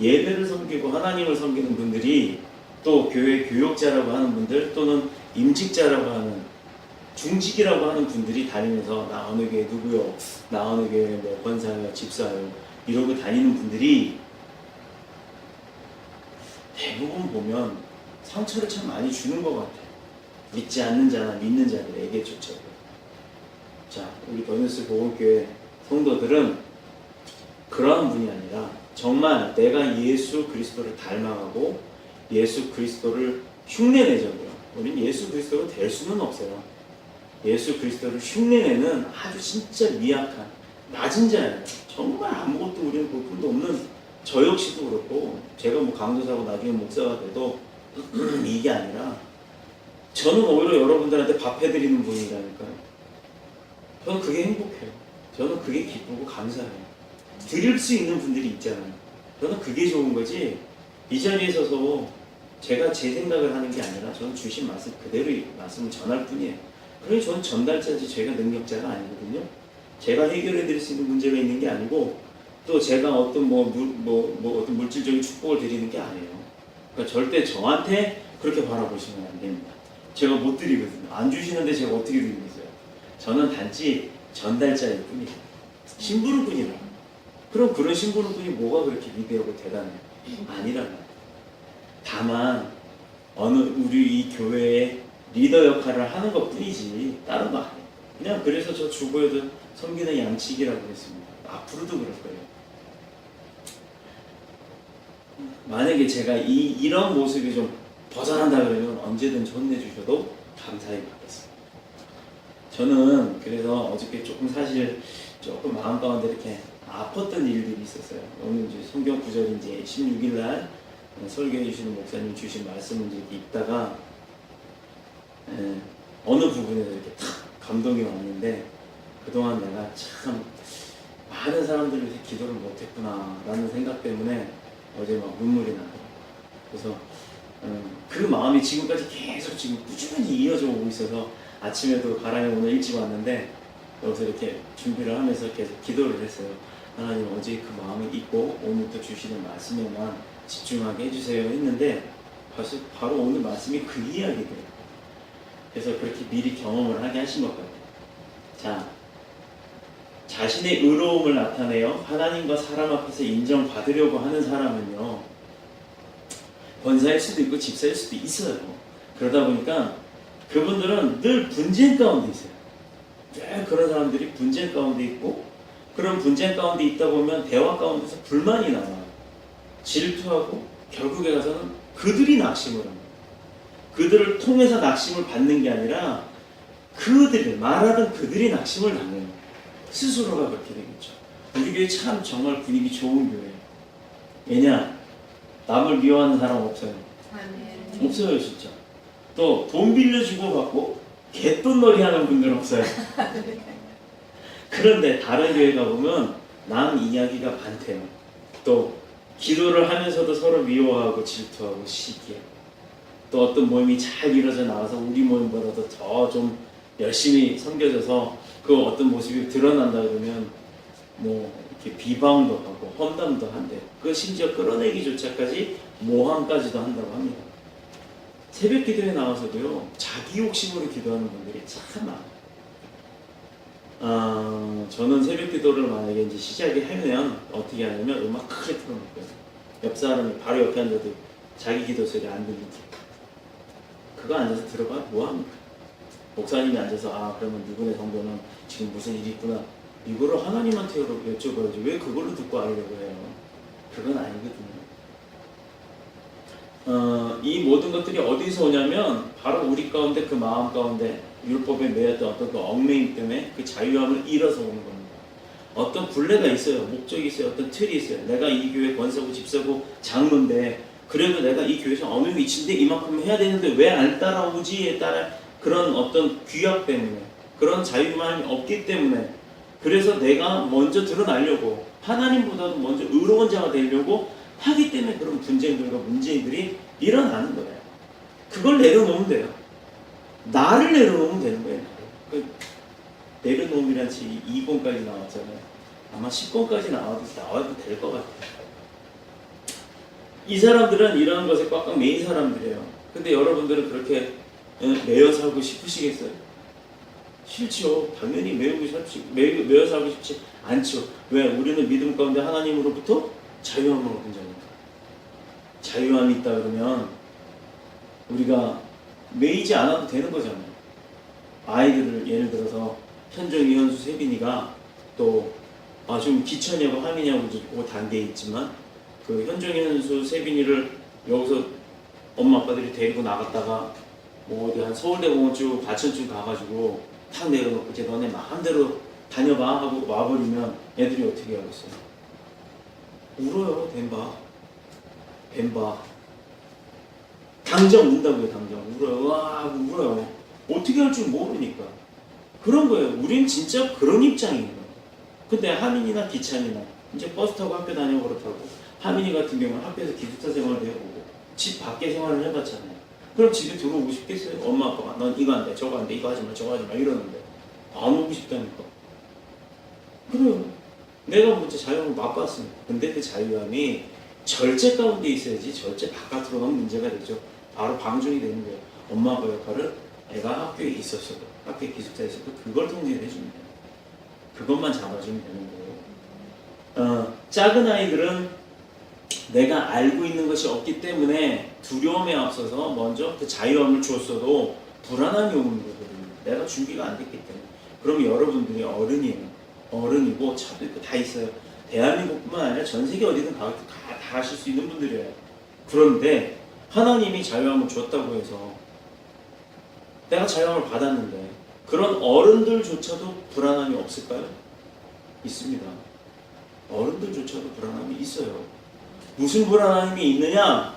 예배를 섬기고 하나님을 섬기는 분들이 또 교회 교역자라고 하는 분들 또는 임직자라고 하는 중직이라고 하는 분들이 다니면서 나 어느 교회 누구요? 나 어느 교회 뭐 권사요? 집사요? 이러고 다니는 분들이 대부분 보면 상처를 참 많이 주는 것 같아요. 믿지 않는 자나 믿는 자들에게조차도. 자, 우리 버뉴스 보건교회 성도들은 그러한 분이 아니라 정말 내가 예수 그리스도를 닮아가고 예수 그리스도를 흉내내자고요. 우리는 예수 그리스도가 될 수는 없어요. 예수 그리스도를 흉내내는 아주 진짜 미약한 낮은 자예요. 정말 아무것도 우리는 볼품도 없는 저 역시도 그렇고, 제가 뭐 강도사고 나중에 목사가 돼도 이게 아니라 저는 오히려 여러분들한테 밥 해드리는 분이라니까요. 저는 그게 행복해요. 저는 그게 기쁘고 감사해요. 드릴 수 있는 분들이 있잖아요. 저는 그게 좋은 거지, 이 자리에 서서 제가 제 생각을 하는 게 아니라 저는 주신 말씀 그대로 말씀을 전할 뿐이에요. 그러니 저는 전달자지 제가 능력자가 아니거든요. 제가 해결해 드릴 수 있는 문제가 있는 게 아니고, 또 제가 어떤 어떤 물질적인 축복을 드리는 게 아니에요. 그러니까 절대 저한테 그렇게 바라보시면 안 됩니다. 제가 못 드리거든요. 안 주시는데 제가 어떻게 드리겠어요? 저는 단지 전달자일 뿐이에요. 심부름꾼이라. 그럼 그런 심부름꾼이 뭐가 그렇게 위대하고 대단해요? 아니라는 거예요. 다만 우리 이 교회의 리더 역할을 하는 것 뿐이지 다른 거 아니에요. 그냥 그래서 저 주보에도 섬기는 양치기라고 했습니다. 앞으로도 그럴 거예요. 만약에 제가 이런 모습이 좀 벗어난다 그러면 언제든지 혼내주셔도 감사히 받겠습니다. 저는 그래서 어저께 조금 마음 가운데 이렇게 아팠던 일들이 있었어요. 오늘 이제 성경 구절 이제 16일 날 설교해 주시는 목사님 주신 말씀을 이제 읽다가 어느 부분에서 이렇게 탁 감동이 왔는데, 그동안 내가 참 많은 사람들을 위해서 기도를 못했구나 라는 생각 때문에 어제 막 눈물이 나더라고요. 그래서 그 마음이 지금까지 계속 지금 꾸준히 이어져 오고 있어서, 아침에도 가랑이 오늘 일찍 왔는데 여기서 이렇게 준비를 하면서 계속 기도를 했어요. 하나님, 어제 그 마음이 있고 오늘부터 주시는 말씀에만 집중하게 해주세요 했는데, 바로 오늘 말씀이 그 이야기더라고요. 그래서 그렇게 미리 경험을 하게 하신 것 같아요. 자, 자신의 의로움을 나타내어 하나님과 사람 앞에서 인정받으려고 하는 사람은요, 권사일 수도 있고 집사일 수도 있어요. 그러다 보니까 그분들은 늘 분쟁 가운데 있어요. 늘 그런 사람들이 분쟁 가운데 있고, 그런 분쟁 가운데 있다 보면 대화 가운데서 불만이 나와요. 질투하고 결국에 가서는 그들이 낙심을 합니다. 그들을 통해서 낙심을 받는 게 아니라 말하던 그들이 낙심을 당해요. 스스로가 그렇게 되겠죠. 우리 교회 참 정말 분위기 좋은 교회예요. 왜냐? 남을 미워하는 사람 없어요. 없어요, 진짜. 또 돈 빌려주고 받고 개돈놀이 하는 분들 없어요. 그런데 다른 교회 가보면 남 이야기가 많대요. 또 기도를 하면서도 서로 미워하고 질투하고 시기하고, 또 어떤 모임이 잘 이루어져 나와서 우리 모임보다도 더 좀 열심히 섬겨져서 그 어떤 모습이 드러난다 그러면 뭐 이렇게 비방도 하고 험담도 한대요. 그 심지어 끌어내기조차까지 모함까지도 한다고 합니다. 새벽 기도에 나와서도요, 자기 욕심으로 기도하는 분들이 참 많아요. 저는 새벽 기도를 만약에 이제 시작을 하면 어떻게 하냐면 음악 크게 틀어놓고요. 옆 사람이 바로 옆에 앉아도 자기 기도 소리 안 들리게. 그거 앉아서 들어봐 뭐합니까? 목사님이 앉아서 그러면 누구네 성도는 지금 무슨 일이 있구나, 이거를 하나님한테 여쭤봐야지 왜 그걸로 듣고 알려고 해요? 그건 아니거든요. 이 모든 것들이 어디서 오냐면 바로 우리 가운데 그 마음 가운데 율법에 매였던 어떤 그 얽매임 때문에 그 자유함을 잃어서 오는 겁니다. 어떤 굴레가 있어요. 목적이 있어요. 어떤 틀이 있어요. 내가 이 교회 권사고 집사고 장로인데, 그래도 내가 이 교회에서 어느 위치인데 이만큼 해야 되는데 왜 안 따라오지에 따라 그런 어떤 규약 때문에, 그런 자유함이 없기 때문에, 그래서 내가 먼저 드러나려고 하나님보다도 먼저 의로운 자가 되려고 하기 때문에 그런 분쟁들과 문제들이 일어나는 거예요. 그걸 내려놓으면 돼요. 나를 내려놓으면 되는 거예요. 내려놓음이란 책이 2권까지 나왔잖아요. 아마 10권까지 나와도 될 것 같아요. 이 사람들은 이런 것에 꽉꽉 매인 사람들이에요. 근데 여러분들은 그렇게 매여 살고 싶으시겠어요? 싫죠. 당연히 매여 살고 싶지 않죠. 왜? 우리는 믿음 가운데 하나님으로부터 자유함을 얻은 자니까. 자유함이 있다 그러면 우리가 매이지 않아도 되는 거잖아요. 아이들을 예를 들어서 현정이, 현수, 세빈이가 또 좀 기천이하고 하민이하고 그 단계에 있지만, 그 현정이, 현수, 세빈이를 여기서 엄마 아빠들이 데리고 나갔다가 뭐 어디 한 서울대공원 쭉 과천쯤 가가지고 탁 내려놓고 이제 너네 마음대로 다녀봐 하고 와버리면 애들이 어떻게 하겠어요? 울어요. 뱀바. 당장 운다고요. 당장 울어요. 와 울어요. 어떻게 할 줄 모르니까. 그런 거예요. 우린 진짜 그런 입장이에요. 근데 하민이나 기찬이나 이제 버스 타고 학교 다니고 그렇다고 하민이 같은 경우는 학교에서 기숙사 생활도 해보고 집 밖에 생활을 해봤잖아요. 그럼 집에 들어오고 싶겠어요? 엄마 아빠가 넌 이거 안 돼, 저거 안 돼, 이거 하지 마, 저거 하지 마 이러는데 안 오고 싶다니까. 그래요. 내가 먼저 자유함을 맛봤습니다. 근데 그 자유함이 절제 가운데 있어야지 절제 바깥으로 가면 문제가 되죠. 바로 방종이 되는 거예요. 엄마 아빠 역할을 애가 학교에 있었어도 학교에 기숙사에 있어도 그걸 통제해 주면 돼요. 그것만 잡아주면 되는 거예요. 작은 아이들은 내가 알고 있는 것이 없기 때문에 두려움에 앞서서 먼저 그 자유함을 줬어도 불안함이 오는 거거든요. 내가 준비가 안 됐기 때문에. 그럼 여러분들이 어른이고 차도 있고 다 있어요. 대한민국뿐만 아니라 전 세계 어디든 다 하실 수 있는 분들이에요. 그런데 하나님이 자유함을 줬다고 해서 내가 자유함을 받았는데 그런 어른들조차도 불안함이 없을까요? 있습니다. 어른들조차도 불안함이 있어요. 무슨 불안함이 있느냐?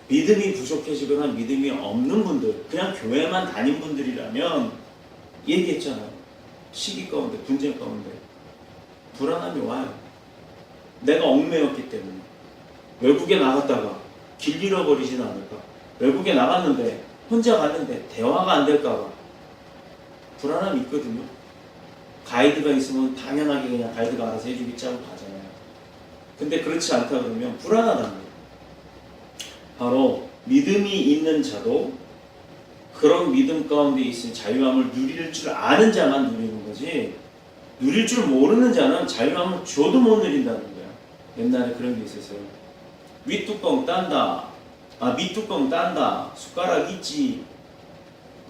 믿음이 부족해지거나 믿음이 없는 분들, 그냥 교회만 다닌 분들이라면 얘기했잖아요. 시기 가운데, 분쟁 가운데 불안함이 와요. 내가 얽매였기 때문에. 외국에 나갔다가 길 잃어버리진 않을까? 외국에 나갔는데 혼자 갔는데 대화가 안 될까봐 불안함이 있거든요. 가이드가 있으면 당연하게 그냥 가이드가 알아서 해주겠지 하고 가잖아요. 근데 그렇지 않다 그러면 불안하다는 거예요. 바로 믿음이 있는 자도 그런 믿음 가운데 있은 자유함을 누릴 줄 아는 자만 누리는 거지, 누릴 줄 모르는 자는 자유함을 줘도 못 누린다는 거야. 옛날에 그런 게 있었어요. 윗뚜껑 딴다. 밑뚜껑 딴다. 숟가락 있지.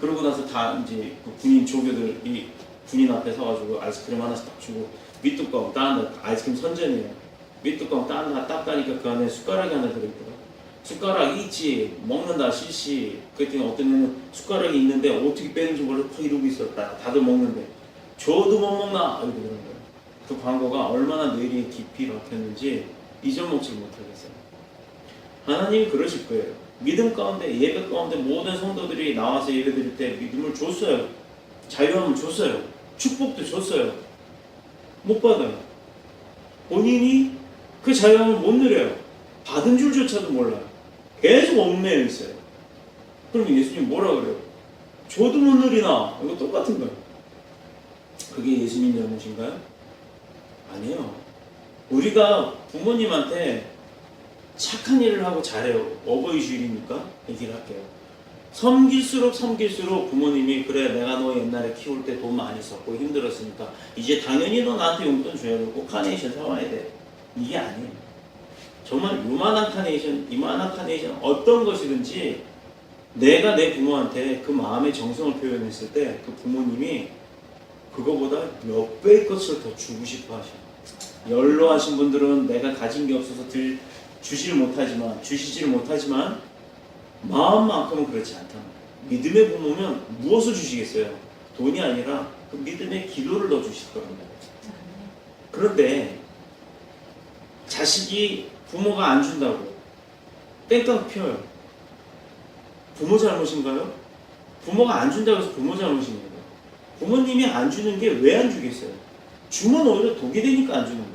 그러고 나서 다 이제 그 군인 조교들이 군인 앞에 서가지고 아이스크림 하나씩 딱 주고 밑뚜껑 딴다. 아이스크림 선전이에요. 밑뚜껑 딴다. 딱 따니까 그 안에 숟가락이 하나 들어있더라. 숟가락 있지. 먹는다. 실시. 그랬더니 어떤 애는 숟가락이 있는데 어떻게 빼는지 몰라서 이러고 있었다. 다들 먹는데 줘도 못 먹나? 이러고 그러는 거예요. 그 광고가 얼마나 뇌리에 깊이 박혔는지 잊어먹지 못하겠어요. 하나님이 그러실 거예요. 믿음 가운데, 예배 가운데 모든 성도들이 나와서 예배 드릴 때 믿음을 줬어요. 자유함을 줬어요. 축복도 줬어요. 못 받아요. 본인이 그 자유함을 못 누려요. 받은 줄조차도 몰라요. 계속 얽매여 있어요. 그럼 예수님 뭐라 그래요? 줘도 못 누리나? 이거 똑같은 거예요. 그게 예수님 잘못인가요? 아니에요. 우리가 부모님한테 착한 일을 하고 잘해요. 어버이 주일이니까 얘기를 할게요. 섬길수록 부모님이 그래 내가 너 옛날에 키울 때 돈 많이 썼고 힘들었으니까 이제 당연히 너 나한테 용돈 줘야 되고 카네이션 사와야 돼. 이게 아니에요. 정말 요만한 카네이션, 이만한 카네이션 어떤 것이든지 내가 내 부모한테 그 마음의 정성을 표현했을 때 그 부모님이 그거보다 몇 배의 것을 더 주고 싶어 하셔요. 연로하신 분들은 내가 가진 게 없어서 주시지를 못하지만 마음만큼은 그렇지 않다. 믿음의 부모면 무엇을 주시겠어요? 돈이 아니라 그 믿음의 기도를 더 주실 거란 말이에요. 그런데 자식이 부모가 안 준다고 땡깡 피워요. 부모 잘못인가요? 부모가 안 준다고 해서 부모 잘못입니다. 부모님이 안 주는 게 왜 안 주겠어요? 주면 오히려 독이 되니까 안 주는 거예요.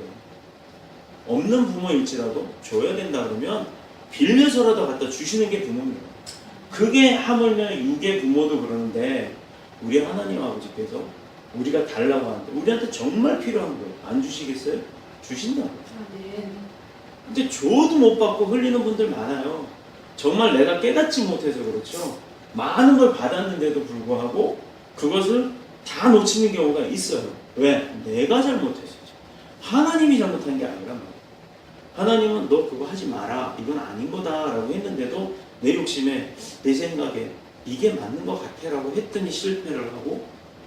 없는 부모일지라도 줘야 된다 그러면 빌면서라도 갖다 주시는 게 부모입니다. 그게 하물며 육의 부모도 그러는데 우리 하나님 아버지께서 우리가 달라고 하는데 우리한테 정말 필요한 거예요. 안 주시겠어요? 주신다고. 근데 줘도 못 받고 흘리는 분들 많아요. 정말 내가 깨닫지 못해서 그렇죠. 많은 걸 받았는데도 불구하고 그것을 다 놓치는 경우가 있어요. 왜? 내가 잘못했어요. 하나님이 잘못한 게 아니란 말이에요. 하나님은 너 그거 하지 마라. 이건 아닌 거다라고 했는데도 내 욕심에 내 생각에 이게 맞는 것 같아라고 했더니 실패를 하고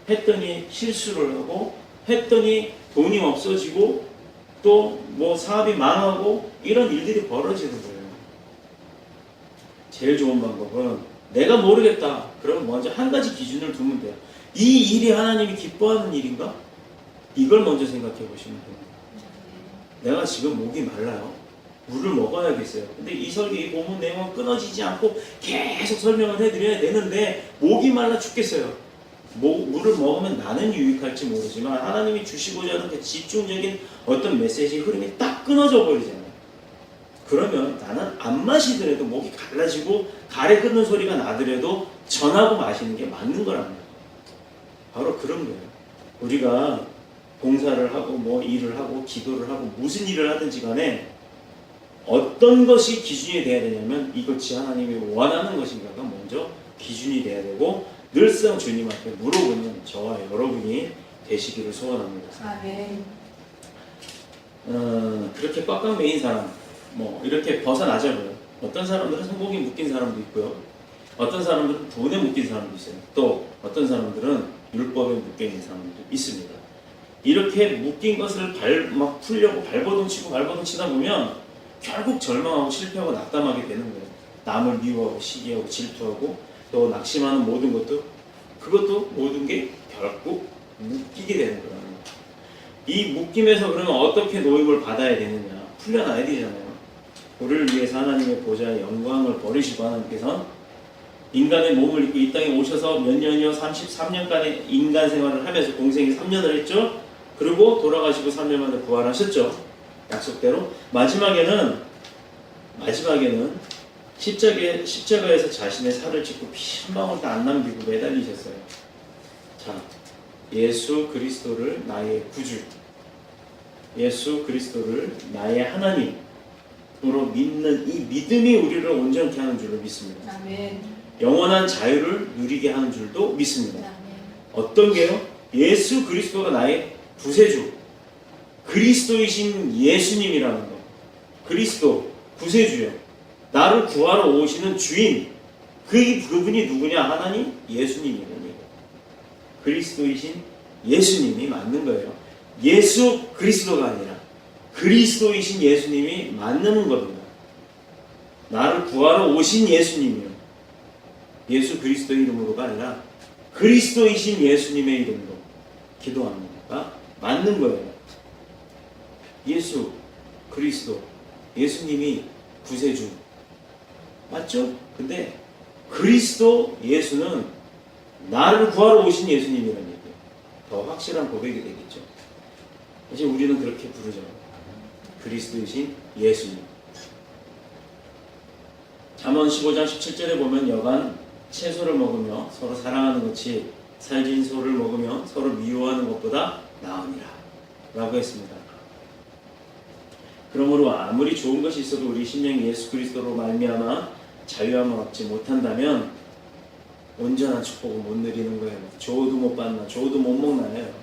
했더니 실수를 하고 했더니 돈이 없어지고 또 뭐 사업이 망하고 이런 일들이 벌어지는 거예요. 제일 좋은 방법은 내가 모르겠다. 그러면 먼저 한 가지 기준을 두면 돼요. 이 일이 하나님이 기뻐하는 일인가? 이걸 먼저 생각해 보시면 됩니다. 내가 지금 목이 말라요. 물을 먹어야겠어요. 근데 이 설교, 이 본문 내용은 끊어지지 않고 계속 설명을 해드려야 되는데 목이 말라 죽겠어요. 물을 먹으면 나는 유익할지 모르지만 하나님이 주시고자 하는 그 집중적인 어떤 메시지 흐름이 딱 끊어져 버리잖아요. 그러면 나는 안 마시더라도 목이 갈라지고 가래 끓는 소리가 나더라도 전하고 마시는 게 맞는 거랍니다. 바로 그런 거예요. 우리가 봉사를 하고 뭐 일을 하고 기도를 하고 무슨 일을 하든지 간에 어떤 것이 기준이 돼야 되냐면 이것이 하나님이 원하는 것인가가 먼저 기준이 돼야 되고 늘상 주님한테 물어보는 저와 여러분이 되시기를 소원합니다. 아멘. 그렇게 꽉꽉 매인 사람 뭐 이렇게 벗어나자고요. 어떤 사람들은 성공에 묶인 사람도 있고요. 어떤 사람들은 돈에 묶인 사람도 있어요. 또 어떤 사람들은 율법에 묶여 있는 사람도 있습니다. 이렇게 묶인 것을 막 풀려고 발버둥 치다 보면 결국 절망하고 실패하고 낙담하게 되는 거예요. 남을 미워하고 시기하고 질투하고 또 낙심하는 모든 것도 그것도 모든 게 결국 묶이게 되는 거예요. 이 묶임에서 그러면 어떻게 노임을 받아야 되느냐? 풀려나야 되잖아요. 우리를 위해서 하나님의 보좌의 영광을 버리시고 하나님께서는 인간의 몸을 입고 이 땅에 오셔서 몇 년이요? 33년간의 인간 생활을 하면서 공생에 3년을 했죠. 그리고 돌아가시고 3년 만에 부활하셨죠. 약속대로 마지막에는 십자가에서 자신의 살을 찢고 피 한 방울도 안 남기고 매달리셨어요. 자, 예수 그리스도를 나의 구주, 예수 그리스도를 나의 하나님으로 믿는 이 믿음이 우리를 온전케 하는 줄로 믿습니다. 아멘. 영원한 자유를 누리게 하는 줄도 믿습니다. 아멘. 어떤 게요? 예수 그리스도가 나의 구세주, 그리스도이신 예수님이라는 거. 그리스도, 구세주요. 나를 구하러 오시는 주인. 그분이 누구냐? 하나님? 예수님이라는 얘기예요. 그리스도이신 예수님이 맞는 거예요. 예수 그리스도가 아니라 그리스도이신 예수님이 맞는 겁니다. 나를 구하러 오신 예수님이요. 예수 그리스도 이름으로가 아니라 그리스도이신 예수님의 이름으로 기도합니다. 맞는 거예요. 예수 그리스도 예수님이 구세주 맞죠? 근데 그리스도 예수는 나를 구하러 오신 예수님이라는 얘기예요. 더 확실한 고백이 되겠죠. 이제 우리는 그렇게 부르죠. 그리스도이신 예수님. 잠언 15장 17절에 보면 여간 채소를 먹으며 서로 사랑하는 것이 살진 소를 먹으며 서로 미워하는 것보다 나으니라 라고 했습니다. 그러므로 아무리 좋은 것이 있어도 우리 심령 예수 그리스도로 말미암아 자유함을 얻지 못한다면 온전한 축복을 못 누리는 거예요. 조도 못 받나, 조도 못 먹나요.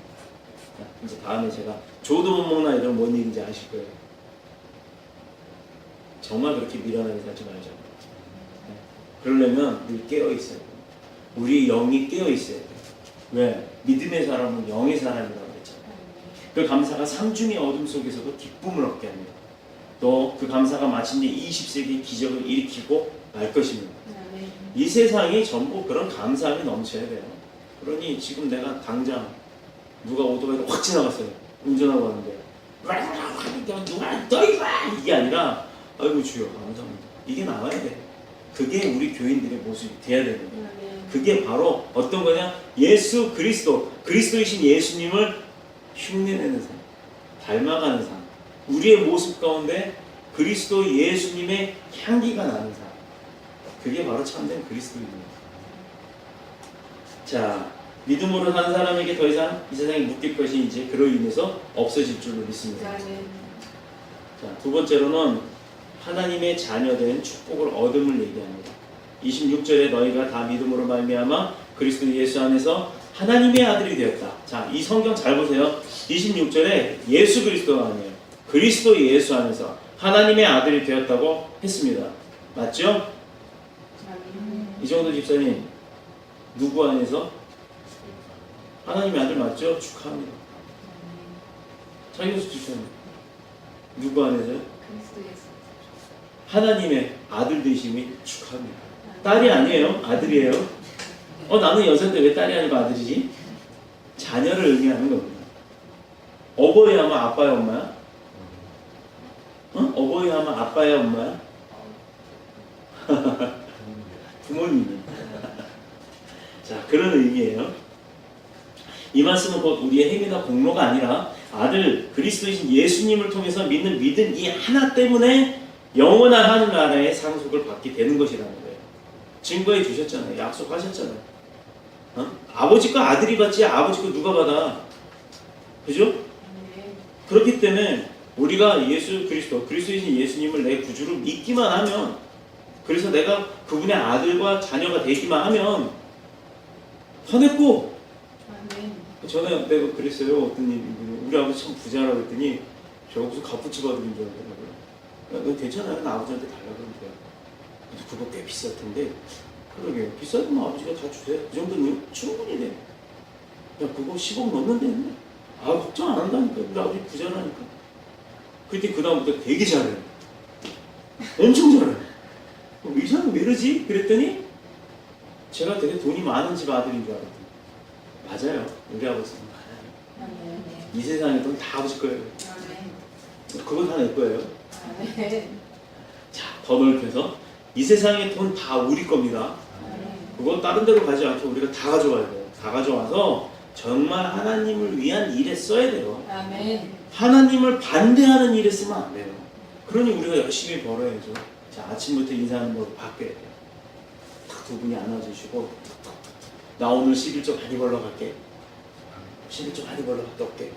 이제 다음에 제가 조도 못 먹나 이런 뭔 얘기인지 아실 거예요. 정말 그렇게 미련하게 살지 말자. 그러려면 늘 깨어 있어야 돼요. 우리 영이 깨어 있어야 돼요. 왜? 믿음의 사람은 영의 사람이라고 그랬잖아요. 그 감사가 삼중의 어둠 속에서도 기쁨을 얻게 합니다. 또 그 감사가 마침내 20세기의 기적을 일으키고 말 것입니다. 이 세상이 전부 그런 감사함이 넘쳐야 돼요. 그러니 지금 내가 당장 누가 오토바이가 확 지나갔어요. 운전하고 왔는데 누가 떠이봐 이게 아니라 아이고 주여 감사합니다. 이게 나와야 돼. 그게 우리 교인들의 모습이 돼야 되는 거예요. 그게 바로 어떤 거냐? 예수 그리스도, 그리스도이신 예수님을 흉내내는 삶, 닮아가는 삶. 우리의 모습 가운데 그리스도 예수님의 향기가 나는 삶. 그게 바로 참된 그리스도입니다. 자, 믿음으로 산 사람에게 더 이상 이 세상에 묶일 것이 이제 그로 인해서 없어질 줄로 믿습니다. 자, 두 번째로는 하나님의 자녀된 축복을 얻음을 얘기합니다. 26절에 너희가 다 믿음으로 말미암아 그리스도 예수 안에서 하나님의 아들이 되었다. 자, 이 성경 잘 보세요. 26절에 예수 그리스도가 아니에요. 그리스도 예수 안에서 하나님의 아들이 되었다고 했습니다. 맞죠? 이정도 집사님, 누구 안에서? 하나님의 아들 맞죠? 축하합니다. 차기수 집사님, 누구 안에서요? 하나님의 아들 되심이 축하합니다. 딸이 아니에요. 아들이에요. 나는 여자인데 왜 딸이 아니고 아들이지? 자녀를 의미하는 겁니다. 어버이 하면 아빠야 엄마야? 어버이 하면 아빠야 엄마야? 부모님이. 자, 그런 의미예요. 이 말씀은 곧 우리의 행위나 공로가 아니라 아들 그리스도이신 예수님을 통해서 믿는 믿음 이 하나 때문에 영원한 하늘나라의 상속을 받게 되는 것이라는 거예요. 증거해 주셨잖아요. 약속하셨잖아요. 아버지 거 아들이 받지 아버지 거 누가 받아? 그죠? 그렇기 때문에 우리가 예수 그리스도이신 예수님을 내 구주로 믿기만 하면, 그래서 내가 그분의 아들과 자녀가 되기만 하면 다 됐고. 전에 내가 그랬어요. 어떤 일이 우리 아버지 참 부자라고 그랬더니 제가 무슨 값붙이 받은 줄 알더라고요. 괜찮아요. 나 아버지한테 달라고 그러면 돼요. 근데 그거 꽤 비쌀 텐데. 그러게요. 비싸면 아버지가 다 주세요. 그 정도는 충분히 돼. 야, 그거 10억 넘는데. 아, 걱정 안 한다니까. 우리 아버지 부자라니까. 그때 그다음부터 되게 잘해요. 엄청 잘해요. 이 사람 왜 이러지? 그랬더니 제가 되게 돈이 많은 집 아들인 줄 알았더니 맞아요. 우리 아버지는 많아요. 이 세상에 돈 다 아버지 거예요. 그거 다 내 거예요. 자, 더 넓혀서 이 세상의 돈 다 우리 겁니다. 그거 다른 데로 가지 않고 우리가 다 가져와야 돼요. 다 가져와서 정말 하나님을 위한 일에 써야 돼요. 하나님을 반대하는 일에 쓰면 안 돼요. 그러니 우리가 열심히 벌어야죠. 자, 아침부터 인사하는 법을 바뀌어야 돼요. 딱 두 분이 안아주시고 나 오늘 11조 많이 벌러 갈게. 11조 많이 벌러 갔다 올게.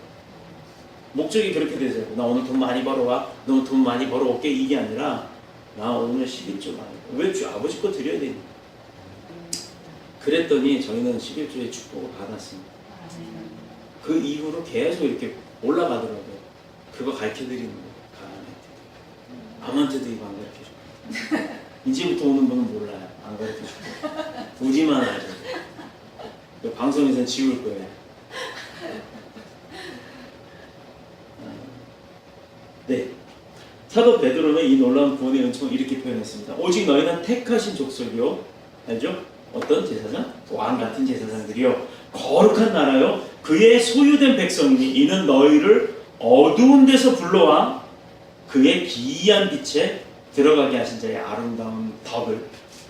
목적이 그렇게 되세요. 나 오늘 돈 많이 벌어와. 너 돈 많이 벌어올게. 이게 아니라 나 오늘 11조 많이 왜 아버지 거 드려야 되니? 그랬더니 저희는 11조의 축복을 받았습니다. 그 이후로 계속 이렇게 올라가더라고요. 그거 가르쳐드리는 거예요. 아무한테도 이거 안 가르쳐주고. 이제부터 오는 분은 몰라요. 안 가르쳐주고. 우리만 알죠. 방송에서는 지울 거예요. 네. 사도 베드로는 이 놀라운 구원의 은총을 이렇게 표현했습니다. 오직 너희는 택하신 족속이요. 알죠? 어떤 제사장? 왕 같은 제사장들이요. 거룩한 나라요. 그의 소유된 백성이니 이는 너희를 어두운 데서 불러와 그의 기이한 빛에 들어가게 하신 자의 아름다운 덕을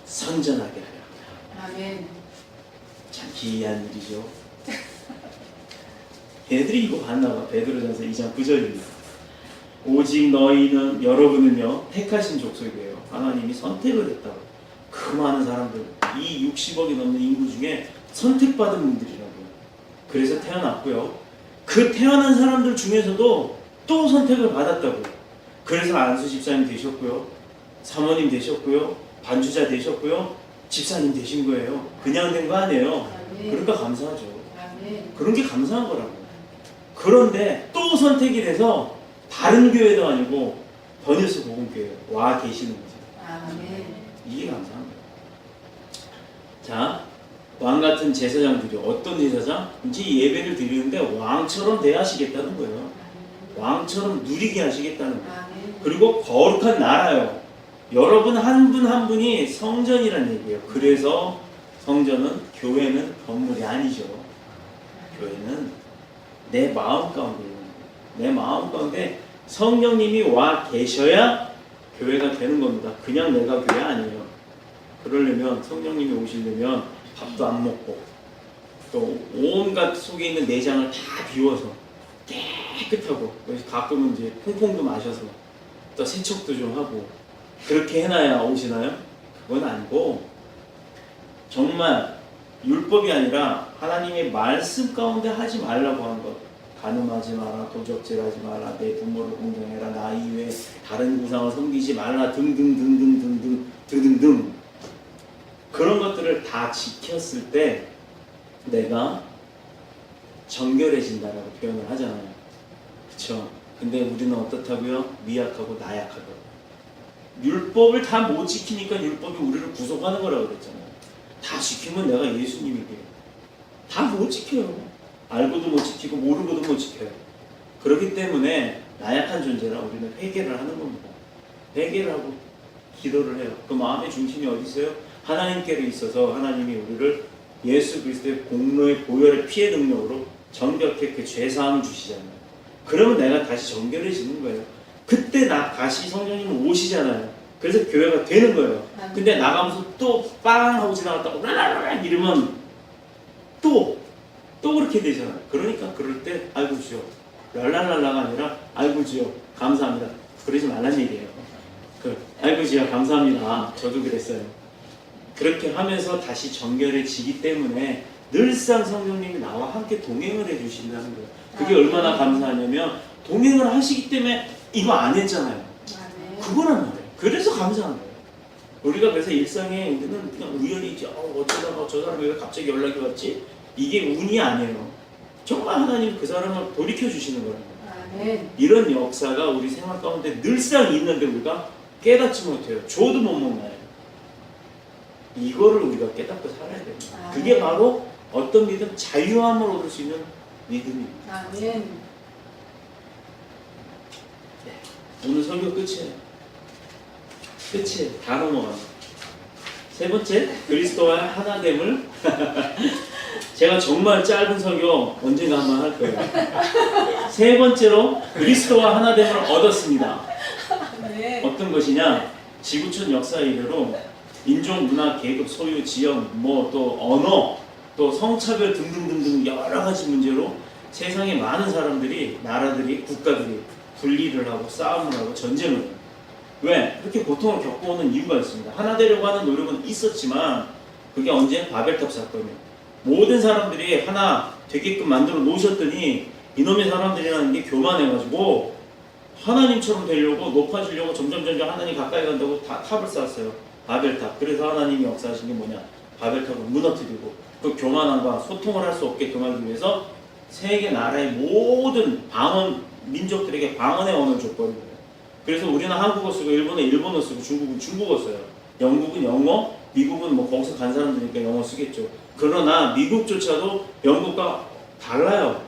선전하게 하려. 아멘. 참 기이한 일이죠. 얘들이 이거 봤나 봐. 베드로전서 2장 9절입니다. 오직 너희는 여러분은요 택하신 족속이에요. 하나님이 선택을 했다고. 그 많은 사람들, 이 60억이 넘는 인구 중에 선택받은 분들이라고요. 그래서 태어났고요. 그 태어난 사람들 중에서도 또 선택을 받았다고요. 그래서 안수 집사님 되셨고요. 사모님 되셨고요. 반주자 되셨고요. 집사님 되신 거예요. 그냥 된 거 아니에요. 그러니까 감사하죠. 그런 게 감사한 거라고요. 그런데 또 선택이 돼서 다른 교회도 아니고 버니스 복음교회 와 계시는 거죠. 이게 감사한 거예요. 자, 왕 같은 제사장들이 어떤 제사장? 이제 예배를 드리는데 왕처럼 대하시겠다는 거예요. 왕처럼 누리게 하시겠다는 거예요. 그리고 거룩한 나라요. 여러분 한 분 한 분이 성전이라는 얘기예요. 그래서 성전은 교회는 건물이 아니죠. 교회는 내 마음 가운데 있는 거예요. 내 마음 가운데 성령님이 와 계셔야 교회가 되는 겁니다. 그냥 내가 교회 아니에요. 그러려면 성령님이 오시려면 밥도 안 먹고 또 온갖 속에 있는 내장을 다 비워서 깨끗하고 가끔은 이제 퐁퐁도 마셔서 또 세척도 좀 하고 그렇게 해놔야 오시나요? 그건 아니고 정말 율법이 아니라 하나님의 말씀 가운데 하지 말라고 한 것. 간음하지 마라, 도적질하지 마라, 내 부모를 공경해라, 나 이외에 다른 우상을 섬기지 말라 등등등등등등 그런 것들을 다 지켰을 때 내가 정결해진다라고 표현을 하잖아요. 그쵸? 근데 우리는 어떻다고요? 미약하고 나약하고 율법을 다 못 지키니까 율법이 우리를 구속하는 거라고 그랬잖아요. 다 지키면 내가 예수님이게 다 못 지켜요. 알고도 못 지키고 모르고도 못 지켜요. 그렇기 때문에 나약한 존재라 우리는 회개를 하는 겁니다. 회개를 하고 기도를 해요. 그 마음의 중심이 어디 있어요? 하나님께로 있어서 하나님이 우리를 예수 그리스도의 공로의 보혈의 피의 능력으로 정결케 그 죄사함을 주시잖아요. 그러면 내가 다시 정결해지는 거예요. 그때 다시 성령님은 오시잖아요. 그래서 교회가 되는 거예요. 근데 나가면서 또 빵 하고 지나갔다고 라라라 이러면 또 그렇게 되잖아요. 그러니까 그럴 때 아이고 주여 랄랄랄라가 아니라 아이고 주여 감사합니다. 그러지 말란 얘기예요. 아이고 주여 감사합니다. 저도 그랬어요. 그렇게 하면서 다시 정결해지기 때문에 늘상 성령님이 나와 함께 동행을 해주신다는 거예요. 그게 얼마나 감사하냐면 동행을 하시기 때문에 이거 안 했잖아요. 그거란 말이에요. 그래서 감사한 거예요. 우리가 그래서 일상에 우리는 그냥 우연히 어쩌다가 저 사람이 왜 갑자기 연락이 왔지? 이게 운이 아니에요. 정말 하나님 그 사람을 돌이켜 주시는 거예요. 이런 역사가 우리 생활 가운데 늘상 있는데 우리가 깨닫지 못해요. 줘도 못 먹나요? 이거를 우리가 깨닫고 살아야 됩니다. 그게 바로 어떤 믿음? 자유함을 얻을 수 있는 믿음입니다. 오늘 설교 끝이에요. 다 넘어갑니다. 세 번째, 그리스도와 하나됨을 제가 정말 짧은 설교 언젠가 한번 할 거예요. 세 번째로 그리스도와 하나됨을 얻었습니다. 어떤 것이냐? 지구촌 역사 이래로 인종, 문화, 계급, 소유, 지역, 또 언어, 또 성차별 등등등등 여러 가지 문제로 세상에 많은 사람들이, 나라들이, 국가들이 분리를 하고 싸움을 하고 전쟁을 해요. 왜? 그렇게 고통을 겪어오는 이유가 있습니다. 하나 되려고 하는 노력은 있었지만 그게 언제? 바벨탑 사건이에요. 모든 사람들이 하나 되게끔 만들어 놓으셨더니 이놈의 사람들이라는 게 교만해가지고 하나님처럼 되려고 높아지려고 점점 하나님 가까이 간다고 다 탑을 쌓았어요. 바벨탑. 그래서 하나님이 역사하신 게 뭐냐? 바벨탑을 무너뜨리고 그 교만함과 소통을 할 수 없게끔 하기 위해서 세계 나라의 모든 방언 민족들에게 방언의 언어를 줬거든요. 그래서 우리는 한국어 쓰고 일본은 일본어 쓰고 중국은 중국어 써요. 영국은 영어, 미국은 거기서 간 사람들이니까 영어 쓰겠죠. 그러나 미국조차도 영국과 달라요.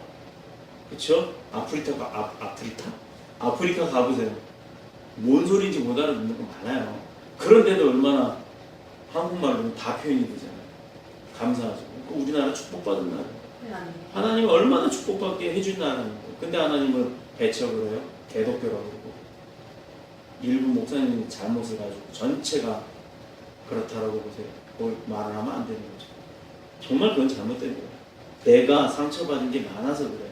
그렇죠? 아프리카 가보세요. 뭔 소리인지 못 알아듣는 거 많아요. 그런데도 얼마나 한국말로는 다 표현이 되잖아요. 감사하죠. 우리나라 축복받은 나라. 하나님은 얼마나 축복받게 해준 나라입니다. 근데 하나님은 배척을 해요. 개독교라고 그러고 일부 목사님이 잘못을 가지고 전체가 그렇다라고 보세요. 그걸 말을 하면 안 되는 거죠. 정말 그건 잘못된 거예요. 내가 상처받은 게 많아서 그래요.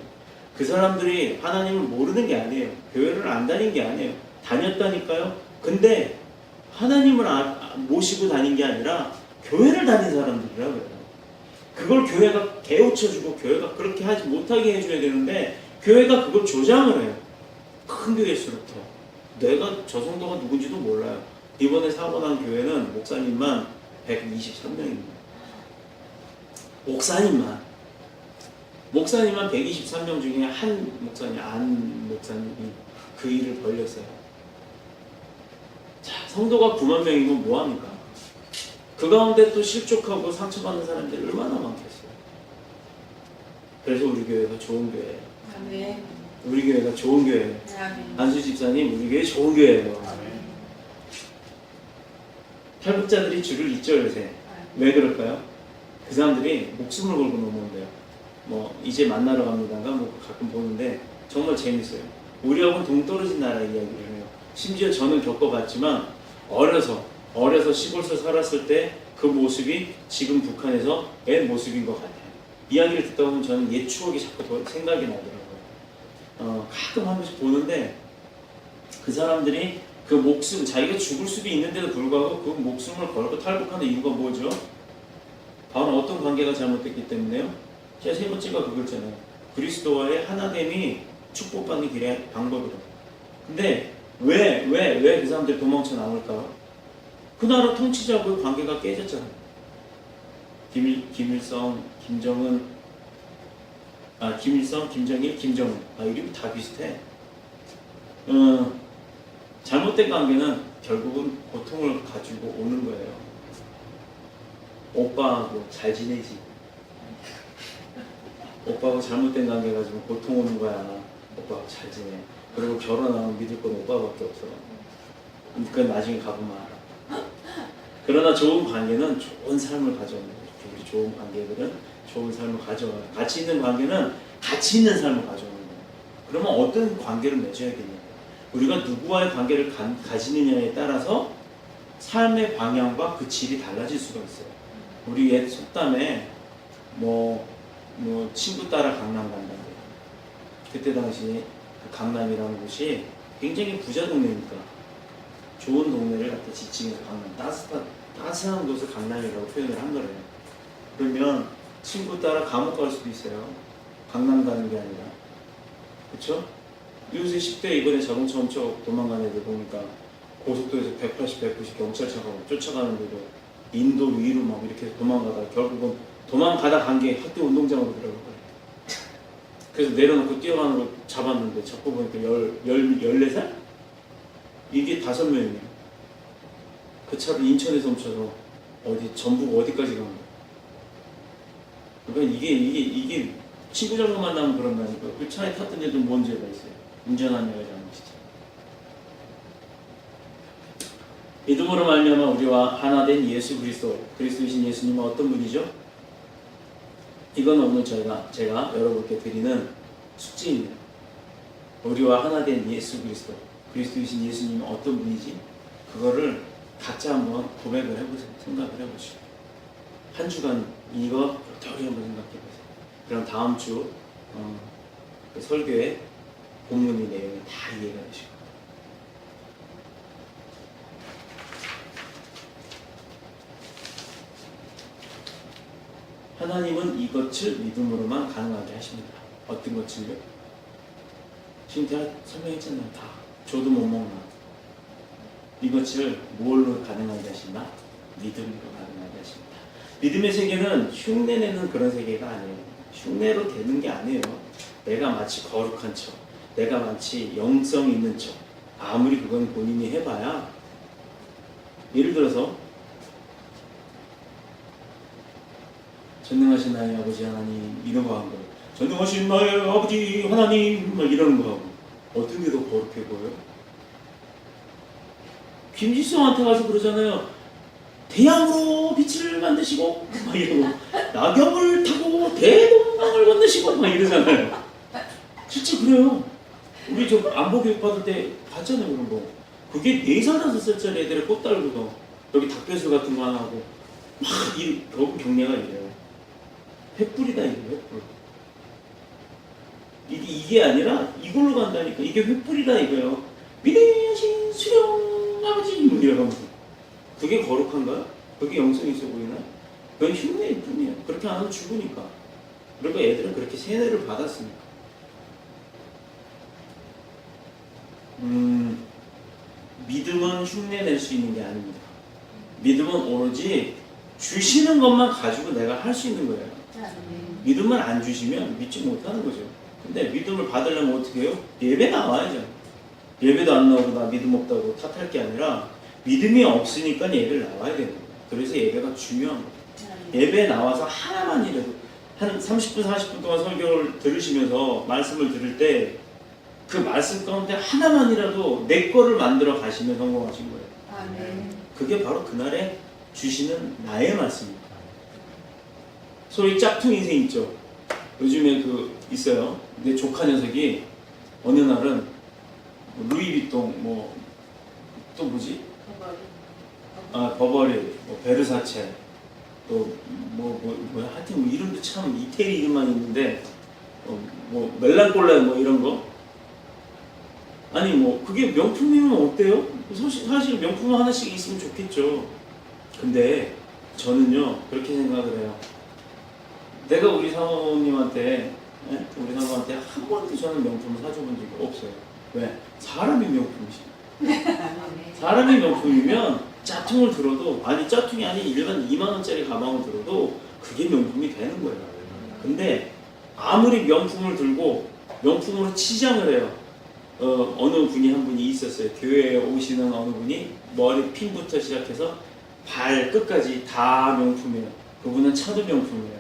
그 사람들이 하나님을 모르는 게 아니에요. 교회를 안 다닌 게 아니에요. 다녔다니까요. 근데 하나님을 모시고 다닌 게 아니라 교회를 다닌 사람들이라고요. 그걸 교회가 깨우쳐주고 교회가 그렇게 하지 못하게 해줘야 되는데 교회가 그걸 조장을 해요. 큰 교회일수록 더. 내가 저 정도가 누군지도 몰라요. 이번에 사고 난 교회는 목사님만 123명입니다. 목사님만 123명 중에 한 목사님, 안 목사님이 그 일을 벌렸어요. 자, 성도가 9만 명이면 뭐합니까? 그 가운데 또 실족하고 상처받는 사람들이 얼마나 많겠어요. 그래서 우리 교회가 좋은 교회예요. 아멘. 우리 교회가 좋은 교회예요. 아멘. 안수 집사님, 우리 교회 좋은 교회예요. 탈북자들이 줄을 잇죠 요새. 왜 그럴까요? 그 사람들이 목숨을 걸고 넘어온대요. 이제 만나러 갑니다가 가끔 보는데 정말 재밌어요. 우리하고는 동떨어진 나라 이야기를 해요. 심지어 저는 겪어봤지만 어려서 시골에서 살았을 때 그 모습이 지금 북한에서의 모습인 것 같아요. 이야기를 듣다 보면 저는 옛 추억이 자꾸 생각이 나더라고요. 가끔 한 번씩 보는데 그 사람들이 그 목숨, 자기가 죽을 수도 있는데도 불구하고 그 목숨을 걸고 탈북하는 이유가 뭐죠? 바로 어떤 관계가 잘못됐기 때문에요? 제가 세 번째가 그거였잖아요. 그리스도와의 하나됨이 축복받는 길의 방법이라고. 근데 왜 그 사람들이 도망쳐 나올까요? 그 나라 통치자와의 관계가 깨졌잖아요. 김일성, 김정일, 김정은. 이름이 다 비슷해. 잘못된 관계는 결국은 고통을 가지고 오는 거예요. 오빠하고 잘 지내지. 오빠하고 잘못된 관계 가지고 고통 오는 거야. 오빠하고 잘 지내. 그리고 결혼하면 믿을 건 오빠밖에 없어. 그건 나중에 가보면 알아. 그러나 좋은 관계는 좋은 삶을 가져옵니다. 우리 좋은 관계들은 좋은 삶을 가져와요. 가치 있는 관계는 가치 있는 삶을 가져오는 거예요. 그러면 어떤 관계를 맺어야겠냐? 우리가 누구와의 관계를 가지느냐에 따라서 삶의 방향과 그 질이 달라질 수가 있어요. 우리 옛 속담에 뭐 친구 따라 강남 간다. 그때 당시 그 강남이라는 곳이 굉장히 부자 동네니까 좋은 동네를 갖다 지칭해서 강남, 따스한 곳을 강남이라고 표현을 한 거래요. 그러면 친구 따라 감옥 갈 수도 있어요. 강남 가는 게 아니라. 그쵸? 요새 10대 이번에 자동차 훔쳐 도망가는 애들 보니까 고속도로에서 180, 190 경찰차가 쫓아가는데도 인도 위로 막 이렇게 도망가다 결국은 도망가다 간 게 학교 운동장으로 들어가고요. 그래서 내려놓고 뛰어가는 거 잡았는데 잡고 보니까 14살? 이게 5명이에요. 그 차를 인천에서 훔쳐서 전북 어디까지 간 거야. 그러니까 이게 친구 잘못 만나면 그런다니까. 그 차에 탔던 애들 뭔 죄가 있어요. 운전한 애가 잘못이죠. 믿음으로 말미암아 우리와 하나 된 예수 그리스도이신 예수님은 어떤 분이죠? 이건 오늘 제가 여러분께 드리는 숙제입니다. 우리와 하나 된 예수 그리스도이신 예수님은 어떤 분이지? 그거를 각자 한번 고백을 해보세요. 생각을 해보시고 한 주간 이거 격하게 한번 생각해보세요. 그럼 다음 주 그 설교의 본문의 내용이 다 이해가 되시고 하나님은 이것을 믿음으로만 가능하게 하십니다. 어떤 것을요? 지금 제가 설명했잖아요. 다 저도 못 먹나. 이것을 뭘로 가능하게 하신다? 믿음으로 가능하게 하십니다. 믿음의 세계는 흉내내는 그런 세계가 아니에요. 흉내로 되는 게 아니에요. 내가 마치 거룩한 척, 내가 마치 영성 있는 척, 아무리 그건 본인이 해봐야, 예를 들어서 전능하신 나의 아버지 하나님 이런 거 하는 거예요. 전능하신 나의 아버지 하나님 막 이러는 거 하고 어떤 게 더 거룩해 보여요? 김지성한테 가서 그러잖아요. 태양으로 빛을 만드시고 막 이러고 낙엽을 타고 대동강을 건너시고 막 이러잖아요. 진짜 그래요. 우리 저 안보교육 받을 때 봤잖아요. 그런 거. 그게 4살 5살짜리 애들의 꽃 달고서 여기 닭배슬 같은 거 하나 하고 막 결국 경례가 이래요. 횃불이다 이거 횃불. 이게 아니라 이걸로 간다니까. 이게 횃불이다 이거요. 위대하신 수령 아버지 뭐 이러면서. 그게 거룩한가요? 그게 영성이 있어 보이나요? 그건 흉내일 뿐이에요. 그렇게 안 하면 죽으니까. 그러니까 애들은 그렇게 세뇌를 받았으니까. 믿음은 흉내낼 수 있는 게 아닙니다. 믿음은 오로지 주시는 것만 가지고 내가 할 수 있는 거예요. 믿음을 안 주시면 믿지 못하는 거죠. 근데 믿음을 받으려면 어떻게 해요? 예배 나와야죠. 예배도 안 나오고 나 믿음 없다고 탓할 게 아니라 믿음이 없으니까 예배를 나와야 되는 거예요. 그래서 예배가 중요한 거예요. 예배에 나와서 하나만이라도 한 30분, 40분 동안 설교를 들으시면서 말씀을 들을 때 그 말씀 가운데 하나만이라도 내 거를 만들어 가시면 성공하신 거예요. 아멘. 그게 바로 그날에 주시는 나의 말씀입니다. 소위 짝퉁 인생 있죠. 요즘에 그 있어요. 내 조카 녀석이 어느 날은 루이비통 또 뭐지? 버버리, 베르사체, 또 하여튼 뭐 이름도 참 이태리 이름만 있는데 멜랑콜라 이런 거. 아니 그게 명품이면 어때요? 사실 명품 하나씩 있으면 좋겠죠. 근데 저는요 그렇게 생각을 해요. 내가 우리 사모님한테 한 번도 저는 명품을 사줘본 적이 없어요. 왜? 사람이 명품이시죠. 사람이 명품이면 짝퉁을 들어도 짝퉁이 아닌 일반 2만 원짜리 가방을 들어도 그게 명품이 되는 거예요. 근데 아무리 명품을 들고 명품으로 치장을 해요. 어느 분이 한 분이 있었어요. 교회에 오시는 어느 분이 머리 핀부터 시작해서 발 끝까지 다 명품이에요. 그분은 차도 명품이에요.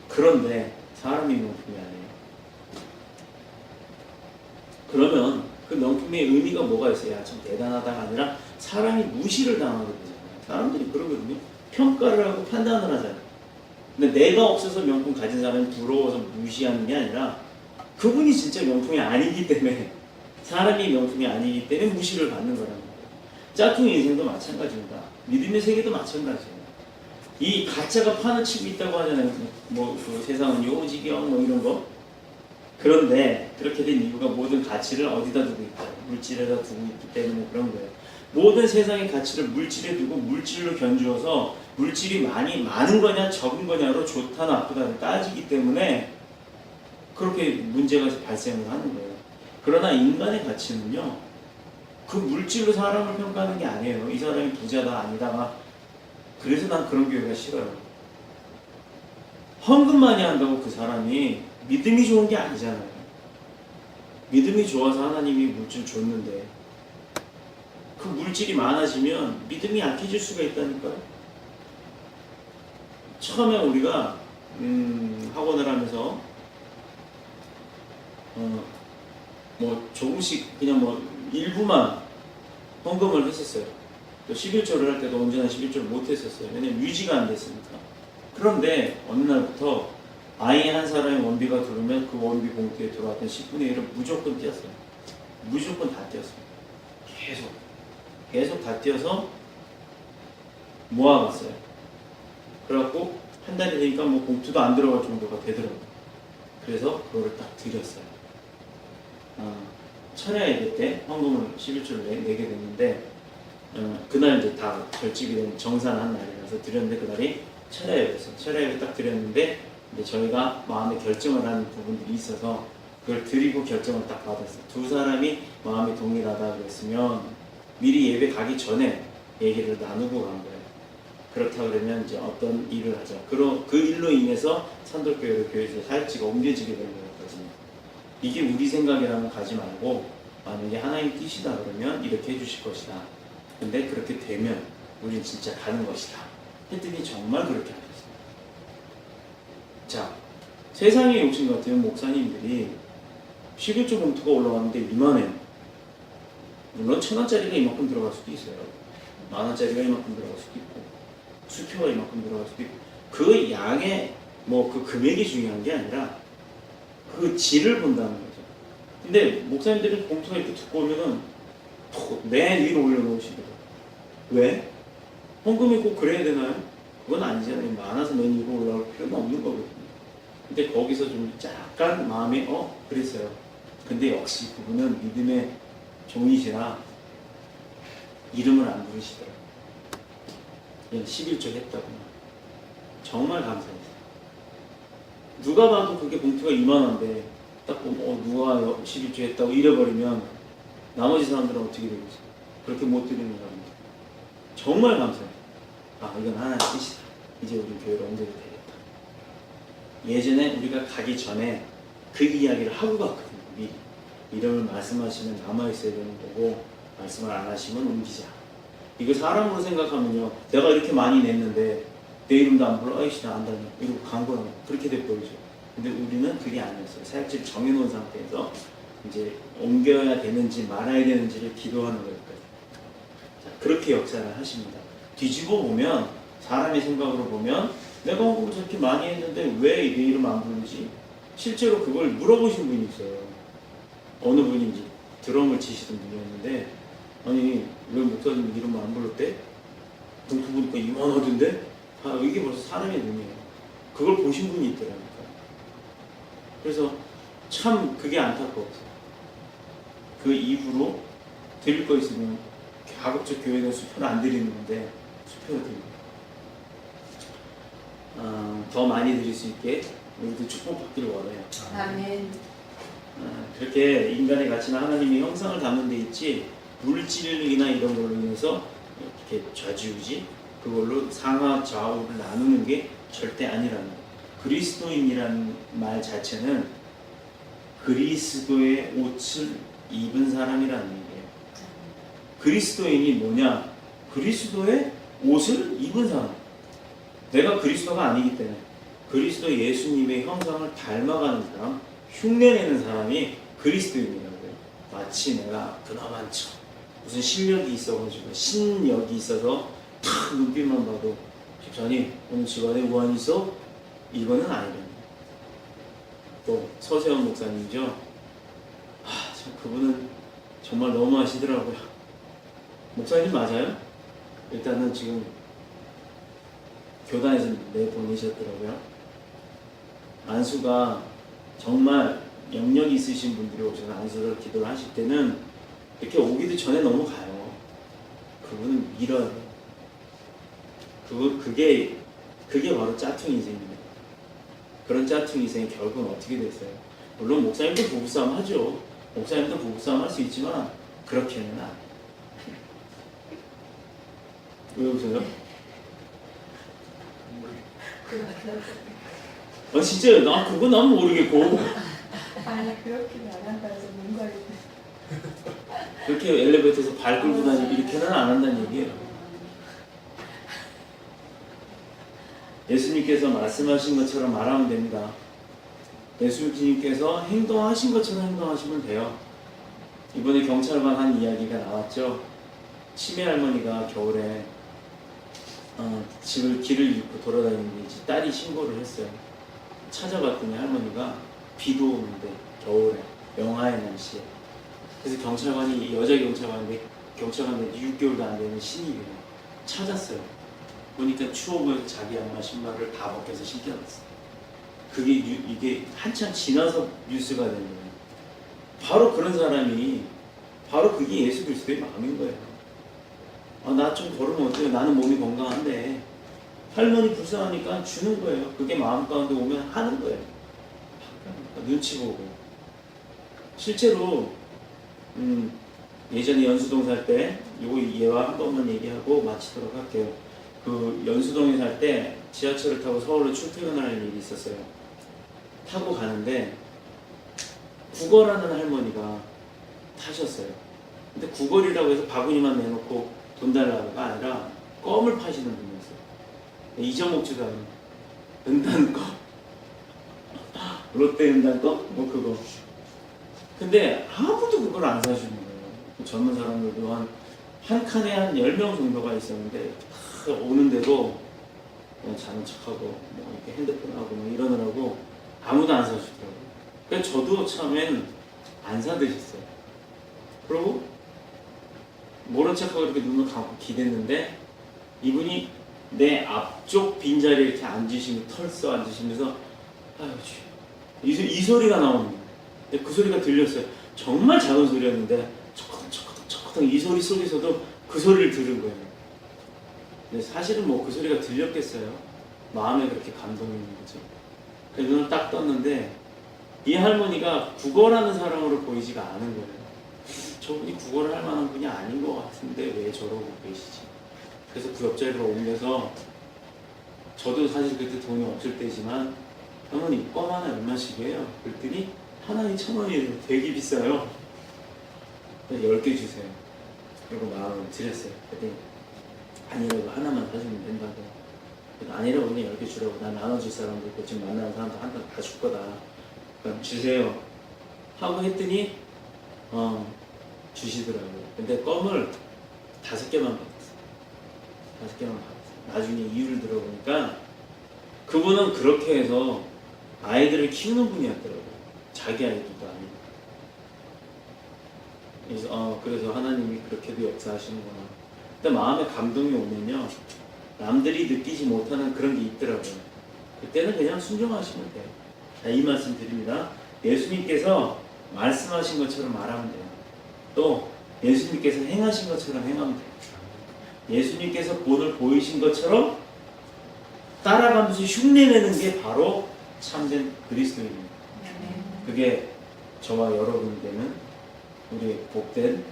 그런데 사람이 명품이 아니에요. 그러면 그 명품의 의미가 뭐가 있어요? 야, 참 대단하다가 아니라 사람이 무시를 당하게 되잖아요. 사람들이 그러거든요. 평가를 하고 판단을 하잖아요. 근데 내가 없어서 명품 가진 사람이 부러워서 무시하는 게 아니라 그분이 진짜 명품이 아니기 때문에, 사람이 명품이 아니기 때문에 무시를 받는 거라는 거예요. 짝퉁의 인생도 마찬가지입니다. 믿음의 세계도 마찬가지예요. 이 가짜가 판을 치고 있다고 하잖아요. 그 세상은 요지경 뭐 이런 거. 그런데 그렇게 된 이유가 모든 가치를 어디다 두고 있다. 물질에다 두고 있기 때문에 그런 거예요. 모든 세상의 가치를 물질에 두고 물질로 견주어서 물질이 많은 거냐 적은 거냐로 좋다 나쁘다를 따지기 때문에 그렇게 문제가 발생을 하는 거예요. 그러나 인간의 가치는요, 그 물질로 사람을 평가하는 게 아니에요. 이 사람이 부자다 아니다가. 그래서 난 그런 교회가 싫어요. 헌금 많이 한다고 그 사람이 믿음이 좋은 게 아니잖아요. 믿음이 좋아서 하나님이 물질 줬는데 그 물질이 많아지면 믿음이 약해질 수가 있다니까요. 처음에 우리가 학원을 하면서 뭐 조금씩 그냥 뭐 일부만 헌금을 했었어요. 또 11조를 할 때도 온전한 11조를 못 했었어요. 왜냐면 유지가 안 됐으니까. 그런데 어느 날부터 아이 한 사람의 원비가 들어오면 그 원비 봉투에 들어왔던 10분의 1을 무조건 띄었어요. 무조건 다 띄었어요. 계속 다 띄어서 모아갔어요. 그래갖고 한 달이 되니까 뭐 봉투도 안 들어갈 정도가 되더라고요. 그래서 그거를 딱 드렸어요. 철야 예배 때 헌금을 11조를 내게 됐는데 그날 이제 다 결집이 된 정산한 날이라서 드렸는데 그날이 철야 예배였어요. 철야 예배 딱 드렸는데 이제 저희가 마음에 결정을 하는 부분들이 있어서 그걸 드리고 결정을 딱 받았어요. 두 사람이 마음이 동일하다 그랬으면 미리 예배 가기 전에 얘기를 나누고 간 거예요. 그렇다 그러면 이제 어떤 일을 하자. 그 일로 인해서 산돌교회로 교회에서 사역지가 옮겨지게 되는 거거든요. 이게 우리 생각이라면 가지 말고 만약에 하나님 뜻이다 그러면 이렇게 해주실 것이다. 근데 그렇게 되면 우린 진짜 가는 것이다. 했더니 정말 그렇게 하셨어요. 자, 세상의 욕심 같은 목사님들이 11조 봉투가 올라왔는데 이만해요. 물론 1,000원짜리가 이만큼 들어갈 수도 있어요. 10,000원짜리가 이만큼 들어갈 수도 있고 수표가 이만큼 들어갈 수도 있고 그 양의 뭐 그 금액이 중요한 게 아니라 그 질을 본다는 거죠. 근데 목사님들은 봉투가 이렇게 두꺼우면은 맨 위로 올려놓으시거든요. 왜? 헌금이 꼭 그래야 되나요? 그건 아니잖아요. 많아서 맨 위로 올라올 필요는 없는 거거든요. 근데 거기서 좀 약간 마음이 그랬어요. 근데 역시 그분은 믿음의 종이시라 이름을 안 부르시더라고요. 그냥 11조 했다고만. 정말 감사해요. 누가 봐도 그게 봉투가 이만한데 딱 보면 누가 11조 했다고 잃어버리면 나머지 사람들은 어떻게 되겠어요? 그렇게 못 드리는 사람들. 정말 감사해요. 이건 하나의 뜻이다. 이제 우리 교회로 옮겨도 되겠다. 예전에 우리가 가기 전에 그 이야기를 하고 갔거든요. 미리. 이름을 말씀하시면 남아있어야 되는 거고 말씀을 안 하시면 옮기자. 이거 사람으로 생각하면요. 내가 이렇게 많이 냈는데 내 이름도 안 불러. 아이씨 나 안다니. 이러고 간 거는 그렇게 돼버리죠. 근데 우리는 그게 아니었어요. 사역지를 정해놓은 상태에서 이제 옮겨야 되는지 말아야 되는지를 기도하는 거니까요. 자, 그렇게 역사를 하십니다. 뒤집어 보면 사람의 생각으로 보면 내가 헌금을 저렇게 많이 했는데 왜 내 이름 안 부르지? 실제로 그걸 물어보신 분이 있어요. 어느 분인지 드럼을 치시던 분이었는데 아니 왜 목사님 이름 안 불렀대? 봉투 보니까 이만하던데? 이게 벌써 사람의 눈이에요. 그걸 보신 분이 있더라니까요. 그래서 참 그게 안타까웠어요. 그 이후로 드릴 거 있으면 가급적 교회는 수표를 안 드리는데 수표를 드립니다. 더 많이 드릴 수 있게 우리도 축복받기를 원해요. 아멘. 그렇게 인간의 가치나 하나님의 형상을 담는 데 있지 물질이나 이런 걸로 인해서 이렇게 좌지우지 그걸로 상하 좌우를 나누는 게 절대 아니라는 거예요. 그리스도인이라는 말 자체는 그리스도의 옷을 입은 사람이라는 얘기예요. 그리스도인이 뭐냐? 그리스도의 옷을 입은 사람. 내가 그리스도가 아니기 때문에 그리스도 예수님의 형상을 닮아가는 사람, 흉내내는 사람이 그리스도인이라고요. 마치 내가 그나마 무슨 실력이 있어가지고 신력이 있어서 탁 눈빛만 봐도 집사님 오늘 집안에 우환이 있어? 이거는 아니랍니다. 또 서세원 목사님이죠. 참 그분은 정말 너무 하시더라고요. 목사님 맞아요? 일단은 지금 교단에서 내보내셨더라고요. 안수가 정말 영역이 있으신 분들이 오셔서 안수를 기도를 하실 때는 이렇게 오기도 전에 넘어가요. 그분은 밀어요. 그게 바로 짜투 인생입니다. 그런 짜투 인생이 결국은 어떻게 됐어요? 물론 목사님도 부부싸움 하죠. 목사님도 부부싸움 할 수 있지만 그렇게는 안 해요. 왜 웃어요? 진짜요? 나 그거 난 모르겠고. 아니 그렇게는 안 한다 해서 뭔가 그렇게 엘리베이터에서 발 끌고 다니고 이렇게는 안 한다는 얘기예요. 예수님께서 말씀하신 것처럼 말하면 됩니다. 예수님께서 행동하신 것처럼 행동하시면 돼요. 이번에 경찰관 한 이야기가 나왔죠. 치매 할머니가 겨울에 길을 잃고 돌아다니는데 이제 딸이 신고를 했어요. 찾아봤더니 할머니가 비도 오는데 겨울에 영하의 날씨에 그래서 경찰관이 여자 경찰관인데 6개월도 안 되는 신입이에요. 찾았어요. 보니까 추워 보여서 자기 양말 신발을 다 벗겨서 신겨놨어요. 이게 한참 지나서 뉴스가 된 거예요. 바로 그런 사람이 바로 그게 예수 그리스도의 마음인 거예요. 나 좀 걸으면 어때요? 나는 몸이 건강한데 할머니 불쌍하니까 주는 거예요. 그게 마음 가운데 오면 하는 거예요. 눈치 보고. 실제로 예전에 연수동 살 때 요거 예화 한 번만 얘기하고 마치도록 할게요. 그 연수동에 살 때 지하철을 타고 서울로 출퇴근하는 일이 있었어요. 타고 가는데 구걸하는 할머니가 타셨어요. 근데 구걸이라고 해서 바구니만 내놓고 돈 달라고가 아니라 껌을 파시는 분이었어요. 잊어먹지도 않은 은단껌, 롯데 은단껌? 뭐 그거. 근데 아무도 그걸 안 사주는 거예요. 젊은 사람들도 한 칸에 한 10명 정도가 있었는데 다 오는데도 그냥 자는 척하고 뭐 이렇게 핸드폰하고 뭐 이러느라고 아무도 안 사주더라고요. 그래서 저도 처음엔 안 사드셨어요. 그리고 모른 척하고 이렇게 눈을 감고 기댔는데 이분이 내 앞쪽 빈자리에 이렇게 털써 앉으시면서 아유 이 소리가 나오는 거예요. 근데 그 소리가 들렸어요. 정말 작은 소리였는데 척커덕 이 소리 속에서도 그 소리를 들은 거예요. 근데 사실은 뭐 그 소리가 들렸겠어요. 마음에 그렇게 감동이 있는 거죠. 그래서 눈을 딱 떴는데 이 할머니가 구걸하는 사람으로 보이지가 않은 거예요. 저분이 구걸을 할 만한 분이 아닌 것 같은데 왜 저러고 계시지? 그래서 그 옆자리로 옮겨서 저도 사실 그때 돈이 없을 때지만 할머니 껌 하나 얼마씩이에요? 그랬더니 하나에 1,000원이에요. 되게 비싸요. 10개 주세요. 그리고 마음을 드렸어요. 그랬더니 아니라고 하나만 사주면 된다고. 아니라고 그냥 10개 주라고. 난 나눠줄 사람도 있고 지금 만나는 사람도 한 번 다 줄 거다. 그럼 주세요. 하고 했더니 주시더라고요. 근데 껌을 5개만 받았어요. 5개만 받았어요. 나중에 이유를 들어보니까 그분은 그렇게 해서 아이들을 키우는 분이었더라고요. 자기 아이들도 아니고. 그래서 하나님이 그렇게도 역사하시는구나. 근데 마음에 감동이 오면요, 남들이 느끼지 못하는 그런 게 있더라고요. 그때는 그냥 순종하시면 돼요. 자, 이 말씀 드립니다. 예수님께서 말씀하신 것처럼 말하면 돼요. 또 예수님께서 행하신 것처럼 행하면 돼요. 예수님께서 본을 보이신 것처럼 따라가면서 흉내내는 게 바로 참된 그리스도입니다. 그게 저와 여러분이 되는 우리 복된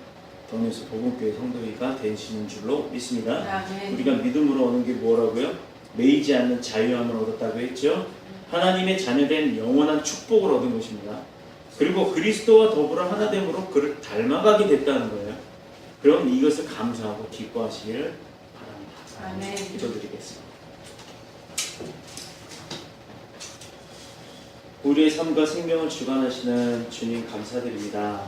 동네수 복음교회 성도회가 되시는 줄로 믿습니다. 우리가 믿음으로 얻는 게 뭐라고요? 매이지 않는 자유함을 얻었다고 했죠. 하나님의 자녀된 영원한 축복을 얻은 것입니다. 그리고 그리스도와 더불어 하나됨으로 그를 닮아가게 됐다는 거예요. 그럼 이것을 감사하고 기뻐하시기를 바랍니다. 아멘. 기도드리겠습니다. 우리의 삶과 생명을 주관하시는 주님 감사드립니다.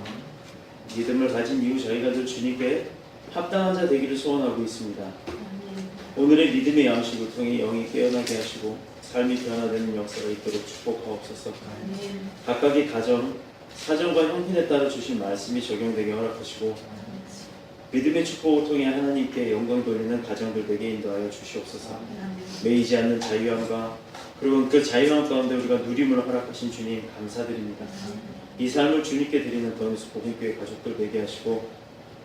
믿음을 가진 이후 저희가 늘 주님께 합당한 자 되기를 소원하고 있습니다. 오늘의 믿음의 양식을 통해 영이 깨어나게 하시고 삶이 변화되는 역사가 있도록 축복하옵소서. 각각의 가정, 사정과 형편에 따라 주신 말씀이 적용되게 허락하시고 믿음의 축복을 통해 하나님께 영광 돌리는 가정들 되게 인도하여 주시옵소서. 매이지 않는 자유함과 그리고 그 자유함 가운데 우리가 누림을 허락하신 주님 감사드립니다. 이 삶을 주님께 드리는 더뉴스 복음교회 가족들 되게 하시고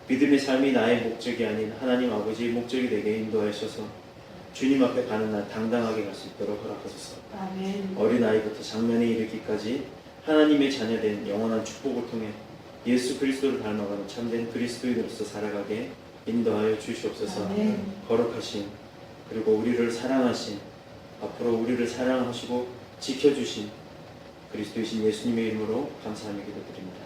믿음의 삶이 나의 목적이 아닌 하나님 아버지의 목적이 되게 인도하셔서 주님 앞에 가는 날 당당하게 갈 수 있도록 허락하소서. 어린아이부터 장년에 이르기까지 하나님의 자녀된 영원한 축복을 통해 예수 그리스도를 닮아가는 참된 그리스도인으로서 살아가게 인도하여 주시옵소서. 거룩하신 그리고 우리를 사랑하신 앞으로 우리를 사랑하시고 지켜주신 그리스도이신 예수님의 이름으로 감사하며 기도드립니다.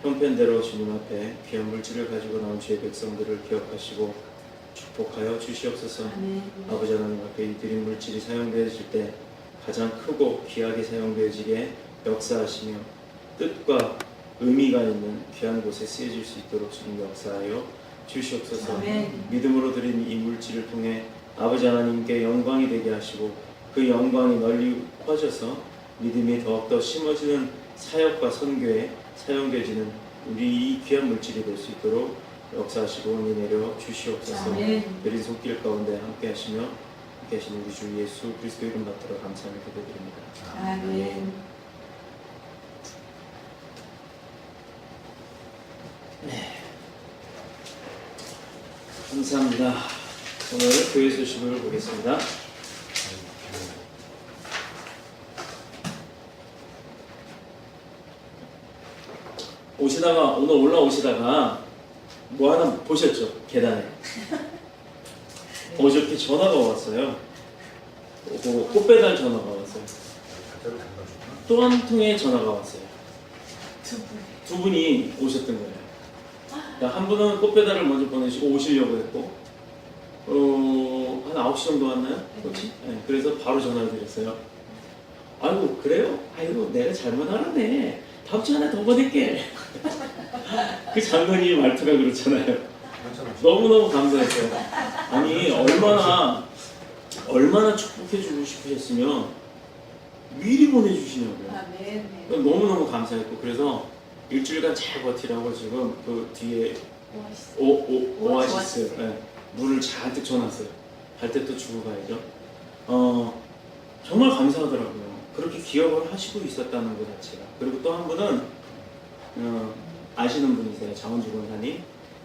형편대로 주님 앞에 귀한 물질을 가지고 나온 주의 백성들을 기억하시고 축복하여 주시옵소서. 아버지 하나님 앞에 이 드린 물질이 사용되어질 때 가장 크고 귀하게 사용되어지게 역사하시며 뜻과 의미가 있는 귀한 곳에 쓰여질 수 있도록 주님 역사하여 주시옵소서. 믿음으로 드린 이 물질을 통해 아버지 하나님께 영광이 되게 하시고 그 영광이 널리 퍼져서 믿음이 더욱더 심어지는 사역과 선교에 사용되어지는 우리 이 귀한 물질이 될 수 있도록 역사하시고 은혜 내려 주시옵소서. 내린 손길 가운데 함께 하시며 함께 하시는 우리 주 예수 그리스도 이름 받들어 감사하며 기도드립니다. 아멘. 감사합니다. 오늘 교회 소식을 보겠습니다. 오늘 올라오시다가 뭐 하나 보셨죠? 계단에 어저께 전화가 왔어요. 꽃배달 전화가 왔어요. 또 한 통의 전화가 왔어요. 두 분이 오셨던 거예요. 그러니까 한 분은 꽃배달을 먼저 보내시고 오시려고 했고 한 9시 정도 왔나요? 그렇지? 네, 그래서 바로 전화를 드렸어요. 아이고 그래요? 아이고 내가 잘못 알았네. 다음 주 안에 더 보낼게. 그 장로님 말투가 그렇잖아요. 너무너무 감사했어요. 아니 얼마나 축복해주고 싶으셨으면 미리 보내주시냐고요. 아, 네, 네. 너무너무 감사했고 그래서 일주일간 잘 버티라고 지금 그 뒤에 오아시스. 오아시스 네, 물을 잔뜩 줘놨어요. 갈 때 또 주고 가야죠. 정말 감사하더라고요. 그렇게 기억을 하시고 있었다는 것 자체가. 그리고 또 한 분은 아시는 분이세요. 장원주 권사님.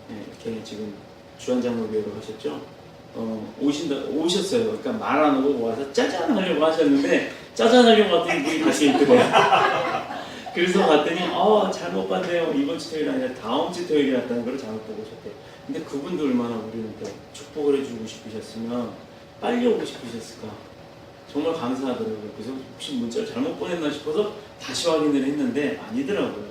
네, 이렇게 지금 주한장로교회로 하셨죠. 오셨어요. 그러니까 말 안 하고 와서 짜잔 하려고 하셨는데 짜잔 하려고 왔더니 물이 다시 있더래요. 그래서 봤더니 잘못 봤네요. 이번 주 토요일이 아니라 다음 주 토요일이 왔다는 걸 잘못 보고 오셨대요. 근데 그분도 얼마나 우리한테 축복을 해주고 싶으셨으면 빨리 오고 싶으셨을까. 정말 감사하더라고요. 그래서 혹시 문자를 잘못 보냈나 싶어서 다시 확인을 했는데 아니더라고요.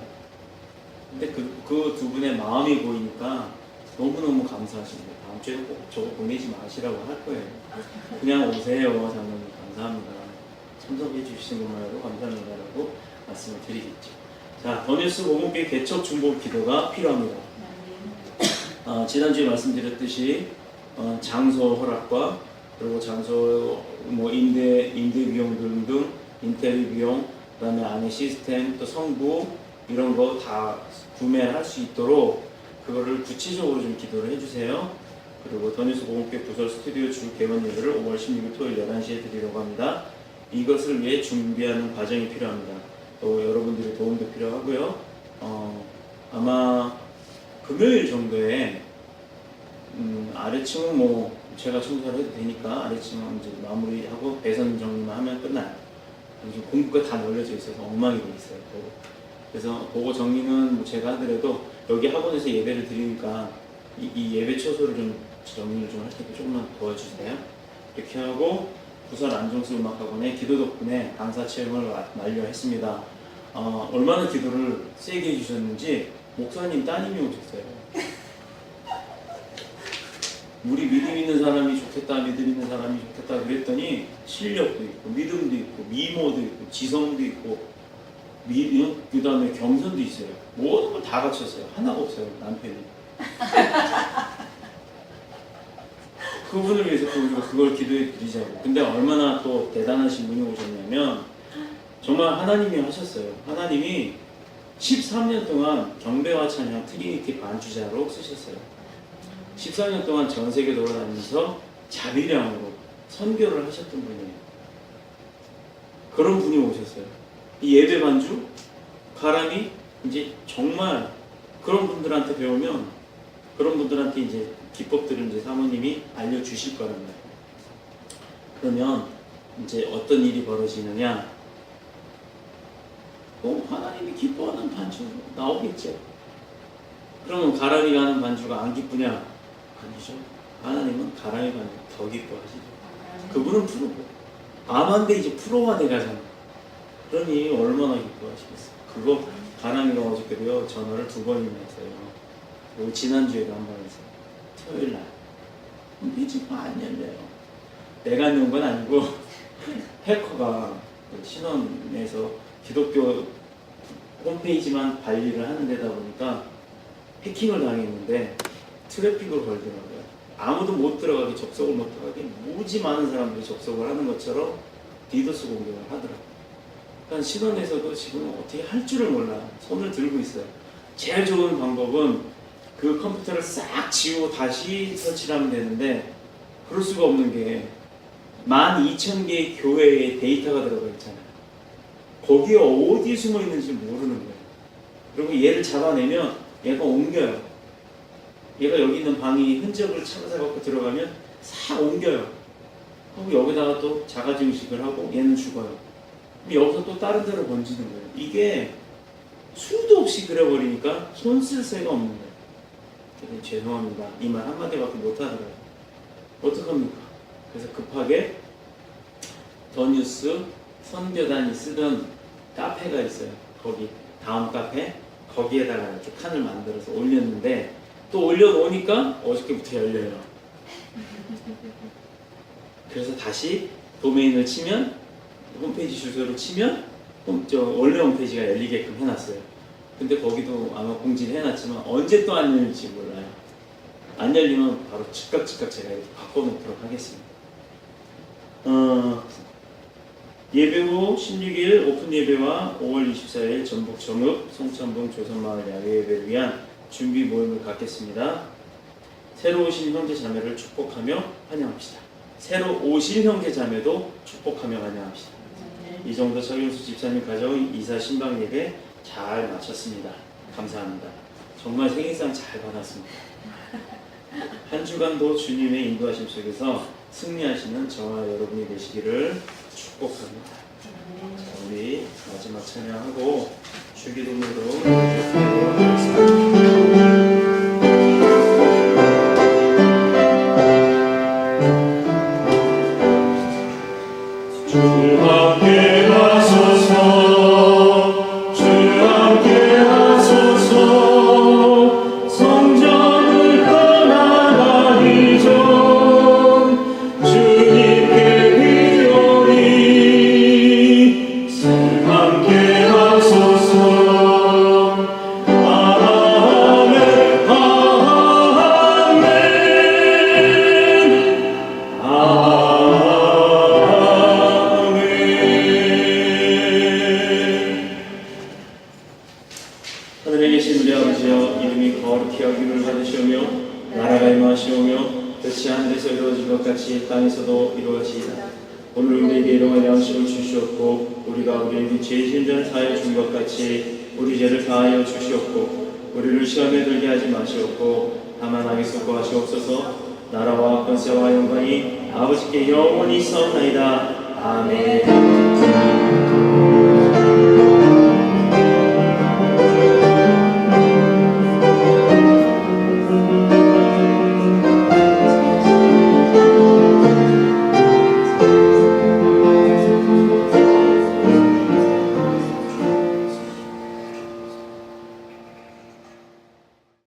근데 그 두 분의 마음이 보이니까 너무너무 감사하십니다. 다음 주에 꼭 저거 보내지 마시라고 할 거예요. 그냥 오세요. 장로님 감사합니다. 참석해 주시는 것만으로도 감사합니다라고 말씀을 드리겠죠. 자, 더 뉴스 복음교회 개척 중보 기도가 필요합니다. 지난주에 말씀드렸듯이 장소 허락과 그리고 장소 임대 비용 등등 인테리어 비용 그다음에 안에 시스템 또 성부 이런 거 다 구매할 수 있도록 그거를 구체적으로 좀 기도를 해주세요. 그리고 더 뉴스 복음교회 부설 스튜디오 주 개원 예배를 5월 16일 토요일 11시에 드리려고 합니다. 이것을 위해 준비하는 과정이 필요합니다. 또 여러분들의 도움도 필요하고요. 아마 금요일 정도에 아래층은 제가 청소를 해도 되니까 아래층은 이제 마무리하고 배선 정리만 하면 끝나요. 요즘 공구가 다 널려져 있어서 엉망이 돼 있어요. 그래서 그거 정리는 제가 하더라도 여기 학원에서 예배를 드리니까 이 예배 처소를 좀 정리를 좀 할 테니까 조금만 도와주세요. 이렇게 하고 부산 안정수 음악학원의 기도 덕분에 강사 체험을 완료했습니다. 얼마나 기도를 세게 해주셨는지 목사님 따님이 오셨어요. 우리 믿음 있는 사람이 좋겠다, 믿음 있는 사람이 좋겠다 그랬더니 실력도 있고 믿음도 있고 미모도 있고 지성도 있고 그 다음에 겸손도 있어요. 모든 걸 다 갖췄어요. 하나가 없어요. 남편이. 그분을 위해서 우리가 그걸 기도해 드리자고. 근데 얼마나 또 대단하신 분이 오셨냐면 정말 하나님이 하셨어요. 하나님이 13년 동안 경배와 찬양 트리니티 반주자로 쓰셨어요. 14년 동안 전 세계 돌아다니면서 자비량으로 선교를 하셨던 분이에요. 그런 분이 오셨어요. 이 예배 반주 가람이 이제 정말 그런 분들한테 배우면 그런 분들한테 이제 기법들을 이제 사모님이 알려주실 거랍니다. 그러면 이제 어떤 일이 벌어지느냐? 하나님이 기뻐하는 반주 나오겠죠. 그러면 가람이가 하는 반주가 안 기쁘냐? 아니죠. 하나님은 가람이 반주 더 기뻐하시죠. 그분은 프로고 암한데 이제 프로가 돼가잖아. 그러니 얼마나 기뻐하시겠어요. 그거 가람이가 어저께도요 전화를 2번이나 했어요. 그리고 지난주에도 한 번 했어요. 토요일날 홈페이지가 안 열려요. 내가 연 건 아니고 해커가 신원에서 기독교 홈페이지만 관리를 하는 데다 보니까 해킹을 당했는데 트래픽을 걸더라고요. 아무도 못 들어가게 접속을 못 하게 무지 많은 사람들이 접속을 하는 것처럼 디도스 공격을 하더라고요. 그러니까 신원에서도 지금 어떻게 할 줄을 몰라. 손을 들고 있어요. 제일 좋은 방법은 그 컴퓨터를 싹 지우고 다시 설치를 하면 되는데 그럴 수가 없는 게 12,000개의 교회에 데이터가 들어가 있잖아요. 거기에 어디에 숨어 있는지 모르는 거예요. 그리고 얘를 잡아내면 얘가 옮겨요. 얘가 여기 있는 방이 흔적을 찾아갖고 들어가면 싹 옮겨요. 하고 여기다가 또 자가증식을 하고 얘는 죽어요. 그럼 여기서 또 다른 데로 번지는 거예요. 이게 수도 없이 그려버리니까 손 쓸 새가 없는 거예요. 죄송합니다. 이 말 한마디밖에 못하더라고요. 어떡합니까? 그래서 급하게 더 뉴스 선교단이 쓰던 카페가 있어요. 거기 다음 카페 거기에다가 이렇게 칸을 만들어서 올렸는데 또 올려놓으니까 어저께부터 열려요. 그래서 다시 도메인을 치면 홈페이지 주소를 치면 원래 홈페이지가 열리게끔 해놨어요. 근데 거기도 아마 공지를 해놨지만 언제 또 안 열릴지 몰라요. 안 열리면 바로 즉각 제가 이렇게 바꿔놓도록 하겠습니다. 예배 후 16일 오픈 예배와 5월 24일 전북 정읍 송천봉 조선마을 야외 예배를 위한 준비 모임을 갖겠습니다. 새로 오신 형제 자매를 축복하며 환영합시다. 새로 오실 형제 자매도 축복하며 환영합시다. 이 정도 서경수 집사님 가져온 이사 신방 예배 잘 마쳤습니다. 감사합니다. 정말 생일상 잘 받았습니다. 한 주간도 주님의 인도하심 속에서 승리하시는 저와 여러분이 되시기를 축복합니다. 자, 우리 마지막 찬양하고 주기도문으로 기도하도록 하겠습니다. 주 함께 하소서 주 함께 하소서 성전을 떠나가기 전 주님께 비오니 주 함께 하소서 아멘 아멘 하늘에 계신 우리 아버지여 이름이 거룩히 여김을 받으시오며 나라가 임하시오며 뜻이 하늘에서 이루어진 것 같이 땅에서도 이루어지이다. 오늘 우리에게 일용할 양식을 주시옵고 우리가 우리에게 죄 지은 자를 사하여 준 것 같이 우리 죄를 사하여 주시옵고 우리를 시험에 들게 하지 마시옵고 다만 악에서 구하시옵소서. 나라와 권세와 영광이 아버지께 영원히 있사옵나이다. 아멘.